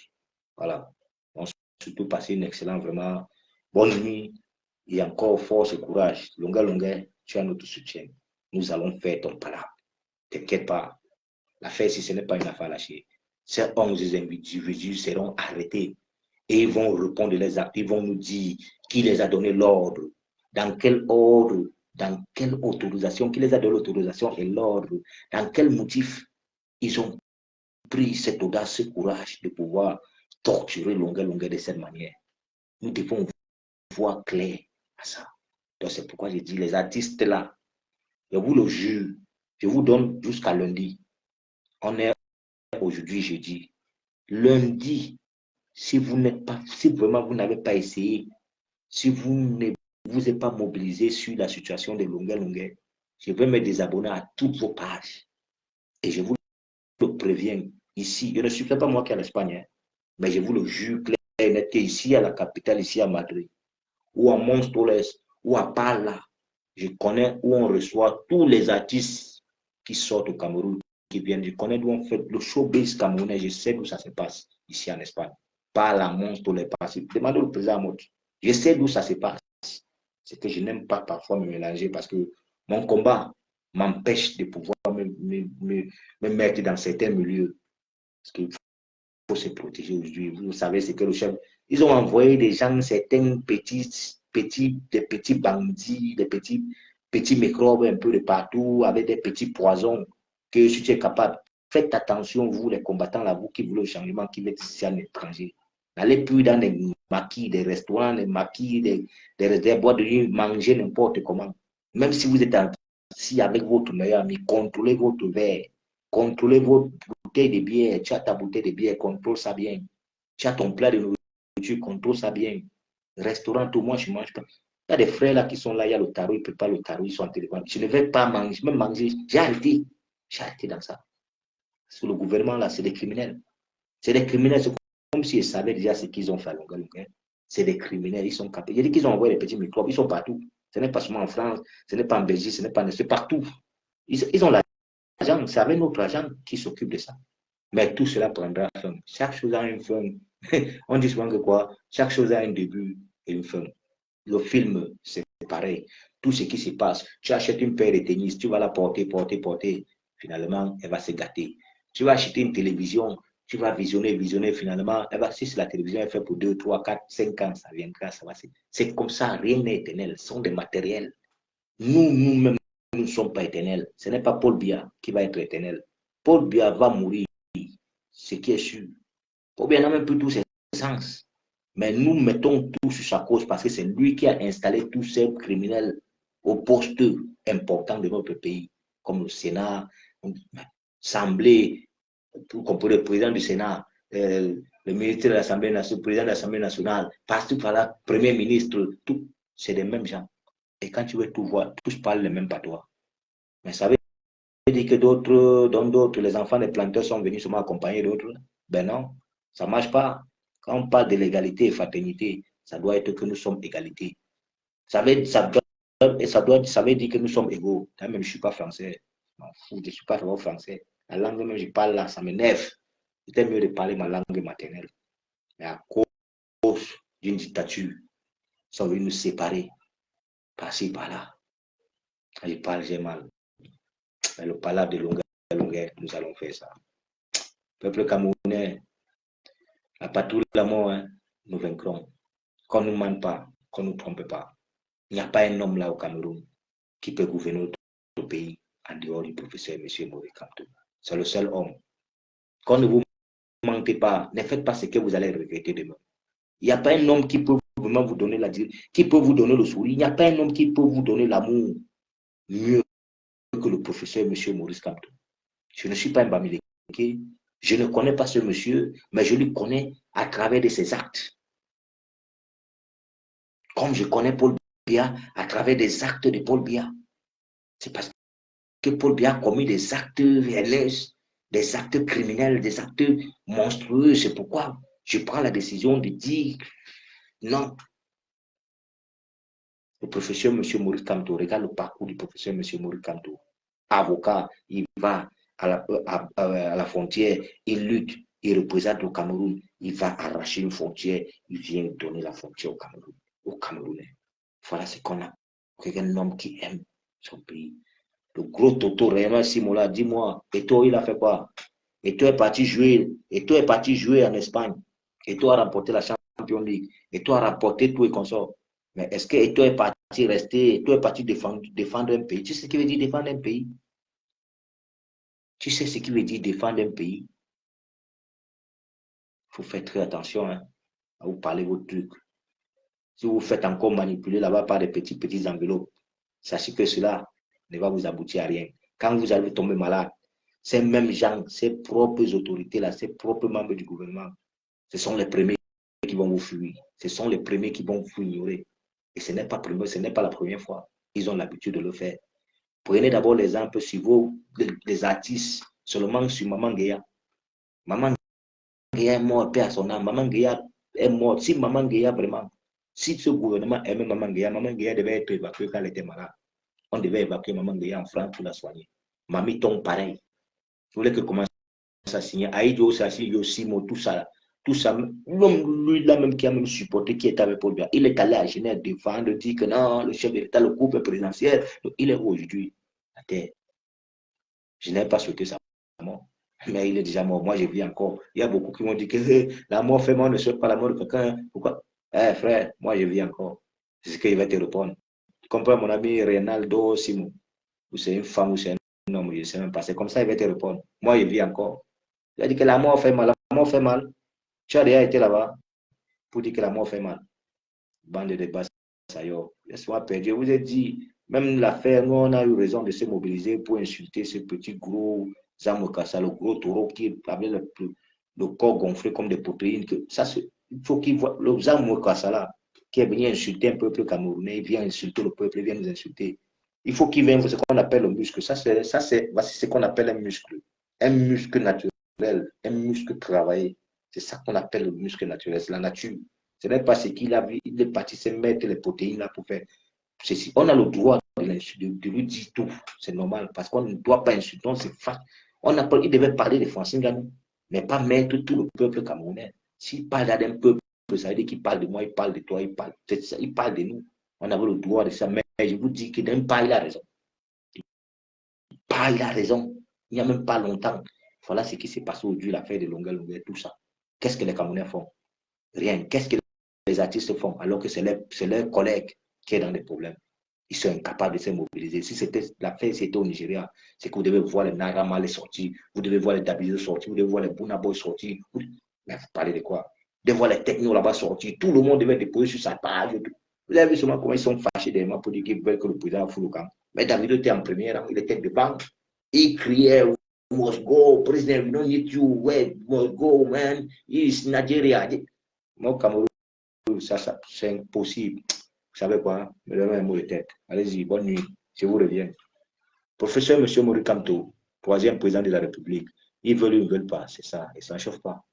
A: Voilà. Donc, surtout passer une excellente, vraiment bonne nuit. Et encore force et courage. Longa, longa, tu as notre soutien. Nous allons faire ton pala. T'inquiète pas. L'affaire, si ce n'est pas une affaire lâchée, ces 11 individus seront arrêtés et ils vont répondre les actes. Ils vont nous dire qui les a donné l'ordre, dans quel ordre, dans quelle autorisation, qui les a donné l'autorisation et l'ordre, dans quel motif ils ont pris cette audace, ce courage de pouvoir torturer Longa Longa de cette manière. Nous devons voir clair à ça. Donc c'est pourquoi je dis, les artistes là, je vous le jure, je vous donne jusqu'à lundi. On est aujourd'hui jeudi. Lundi, si vous n'êtes pas, si vraiment vous n'avez pas essayé, si vous ne vous êtes pas mobilisé sur la situation de Longa Longa, je vais me désabonner à toutes vos pages. Et je vous le préviens, ici, je ne suis pas moi qui est en Espagne, hein, mais je vous le jure clair et net, ici à la capitale, ici à Madrid, ou à Monstoles, ou à Pala, je connais où on reçoit tous les artistes qui sortent au Cameroun, qui viennent. Je connais d'où on fait le showbiz camerounais, je sais d'où ça se passe ici en Espagne. Pas la Monstoles, demandez au président Amot. Je sais d'où ça se passe. C'est que je n'aime pas parfois me mélanger parce que mon combat m'empêche de pouvoir me mettre dans certains milieux. Parce qu'il faut se protéger aujourd'hui. Vous savez, c'est que le chef, ils ont envoyé des gens, certains des petits bandits, des petits microbes un peu de partout, avec des petits poisons, que si tu es capable, faites attention, vous les combattants là, vous qui voulez le changement, qui êtes ici en étranger. N'allez plus dans les maquis, des restaurants, des maquis, des boîtes de nuit, manger n'importe comment. Même si vous êtes assis avec votre meilleur ami, contrôlez votre verre, contrôlez votre bouteille de bière, tu as ta bouteille de bière, contrôle ça bien. Tu as ton plat de nourriture, contrôle ça bien. Restaurant, tout, moi, je ne mange pas. Il y a des frères là qui sont là, il y a le tarot, ils ne préparent le tarot, ils sont en téléphone. Je ne vais pas manger, même manger. J'ai arrêté dans ça. Sous le gouvernement là, c'est des criminels. C'est des criminels, c'est comme s'ils savaient déjà ce qu'ils ont fait à Longa Longa. C'est des criminels, ils sont capables. Il y a dit qu'ils ont envoyé des petits microbes, ils sont partout. Ce n'est pas seulement en France, ce n'est pas en Belgique, ce n'est pas c'est partout. Ils ont l'argent, c'est avec notre argent qui s'occupe de ça. Mais tout cela prendra fin. Chaque chose a une fin. On dit souvent que quoi? Chaque chose a un début et une fin. Le film, c'est pareil. Tout ce qui se passe, tu achètes une paire de tennis, tu vas la porter. Finalement, elle va se gâter. Tu vas acheter une télévision, tu vas visionner. Finalement, si la télévision est faite pour 2, 3, 4, 5 ans, ça viendra, ça va. C'est comme ça, rien n'est éternel. Ce sont des matériels. Nous-mêmes, nous ne sommes pas éternels. Ce n'est pas Paul Biya qui va être éternel. Paul Biya va mourir, ce qui est sûr. Paul Biya n'a même plus tous ses sens. Mais nous mettons tout sur sa cause parce que c'est lui qui a installé tous ces criminels au poste important de notre pays, comme le Sénat, l'Assemblée, le président du Sénat, le ministre de l'Assemblée nationale, le président de l'Assemblée nationale, partout par là, premier ministre, tout, c'est les mêmes gens. Et quand tu veux tout voir, tous parlent le même patois. Mais ça veut dire que d'autres, les enfants des planteurs sont venus seulement accompagner d'autres. Ben non, ça ne marche pas. Quand on parle de l'égalité et fraternité, ça doit être que nous sommes égalité. Ça veut dire que nous sommes égaux. Même je ne suis pas français. Je ne suis pas vraiment français. La langue même je parle là, ça m'énerve. C'était mieux de parler ma langue maternelle. Mais à cause d'une dictature, ils sont venus nous séparer. Par-ci, par-là. Quand je parle, j'ai mal. Mais le palabre de longueur, nous allons faire ça. Peuple camerounais, la patrouille de la mort, hein, nous vaincrons. Qu'on ne nous mente pas, qu'on ne nous trompe pas. Il n'y a pas un homme là au Cameroun qui peut gouverner notre pays en dehors du professeur M. Maurice Kamto. C'est le seul homme. Quand ne vous mentez pas, ne faites pas ce que vous allez regretter demain. Il n'y a pas un homme qui peut vraiment vous donner qui peut vous donner le sourire. Il n'y a pas un homme qui peut vous donner l'amour mieux que le professeur M. Maurice Kamto. Je ne suis pas un Bamileke. Je ne connais pas ce monsieur, mais je le connais à travers de ses actes. Comme je connais Paul Biya à travers des actes de Paul Biya. C'est parce que Paul Biya a commis des actes réels, des actes criminels, des actes monstrueux. C'est pourquoi je prends la décision de dire non. Le professeur M. Maurice Kamto, regarde le parcours du professeur M. Maurice Kamto. Avocat, il va à la frontière, il lutte, il représente le Cameroun, il va arracher une frontière, il vient donner la frontière au Cameroun, aux Camerounais. Voilà ce qu'on a. Un homme qui aime son pays. Le gros Toto, réellement, Simola, dis-moi, Eto'o, il a fait quoi? Eto'o est parti jouer en Espagne. Eto'o a remporté la Champions League. Eto'o a remporté tout et consort. Mais est-ce que Eto'o est parti rester, Eto'o est parti défendre un pays? Tu sais ce qui veut dire défendre un pays? Tu sais ce qui veut dire défendre un pays? Il faut faire très attention hein, à vous parler votre truc. Si vous faites encore manipuler là-bas par des petits enveloppes, sachez que cela ne va vous aboutir à rien. Quand vous allez tomber malade, ces mêmes gens, ces propres autorités-là, ces propres membres du gouvernement, ce sont les premiers qui vont vous fuir. Ce sont les premiers qui vont vous ignorer. Et ce n'est pas la première fois. Ils ont l'habitude de le faire. Prenez d'abord l'exemple sur les artistes, seulement sur Maman Gueye. Maman Gueye est morte, paix à son âme. Maman Gueye est morte. Si Maman Gueye vraiment, si ce gouvernement aimait Maman Gueye devait être évacuée quand elle était malade. On devait évacuer Maman Gueye en France pour la soigner. Mamie tombe pareil. Vous voulez que commence à signer Aïdio, Simo, tout ça. Tout ça. L'homme, lui, là même qui a même supporté, qui est avec Paul Biya, il est allé à Genève défendre, dire que non, le chef de l'État, le groupe présidentiel, il est aujourd'hui à terre. Je n'ai pas souhaité sa mort. Mais il est déjà mort. Moi, je vis encore. Il y a beaucoup qui m'ont dit que la mort fait mort, ne souhaite pas la mort de quelqu'un. Pourquoi? Frère, moi, je vis encore. C'est ce qu'il va te répondre. Tu comprends, mon ami Reynaldo Simon? Ou c'est une femme ou c'est un homme, je ne sais même pas. C'est comme ça qu'il va te répondre. Moi, je vis encore. Il a dit que la mort fait mal. La mort fait mal. Tu as déjà été là-bas pour dire que la mort fait mal. Bande de basse, laisse-moi perdre. Je vous ai dit, même l'affaire, nous, on a eu raison de se mobiliser pour insulter ce petit gros Zamokassa, le gros taureau qui avait le corps gonflé comme des protéines. Il faut qu'il voit le Zamokassa là, qui est venu insulter un peuple camerounais, il vient insulter le peuple, il vient nous insulter. Il faut qu'il vienne ce qu'on appelle le muscle. Voici ce qu'on appelle un muscle. Un muscle naturel, un muscle travaillé. C'est ça qu'on appelle le muscle naturel, c'est la nature. Ce n'est pas ce qu'il a vu, il est parti se mettre les protéines là pour faire ceci. On a le droit de lui dire tout, c'est normal, parce qu'on ne doit pas insulter, il devait parler de Francine Ganou, mais pas mettre tout le peuple camerounais. S'il parle d'un peuple, ça veut dire qu'il parle de moi, il parle de toi, il parle de nous. On avait le droit de ça, mais je vous dis que d'un pas, il a raison. Pas, il a raison. Il n'y a même pas longtemps. Voilà ce qui s'est passé aujourd'hui, l'affaire de longueur, tout ça. Qu'est-ce que les Camerounais font? Rien. Qu'est-ce que les artistes font alors que c'est leur collègue qui est dans des problèmes? Ils sont incapables de se mobiliser. Si c'était l'affaire, c'était au Nigeria, c'est que vous devez voir les Naira Marley sortir, vous devez voir les Davido sortir, vous devez voir les Burna Boy sortir. Mais vous parlez de quoi? Vous devez voir les technos là-bas sortir. Tout le monde devait déposer sur sa page. Vous avez vu seulement comment ils sont fâchés des mains pour dire qu'ils veulent que le président fout le camp. Mais Davido était en première rang, il était devant. Il criait, we must go, president, we don't need you, we must go, man. It's Nigeria. Moi, au Cameroun, ça c'est impossible. Vous savez quoi? Me donnez un mot de tête. Allez-y, bonne nuit. Je vous reviens. Professeur M. Morikamto, troisième président de la République. Ils veulent ou ils ne veulent pas, c'est ça. Ils ne s'en chauffent pas.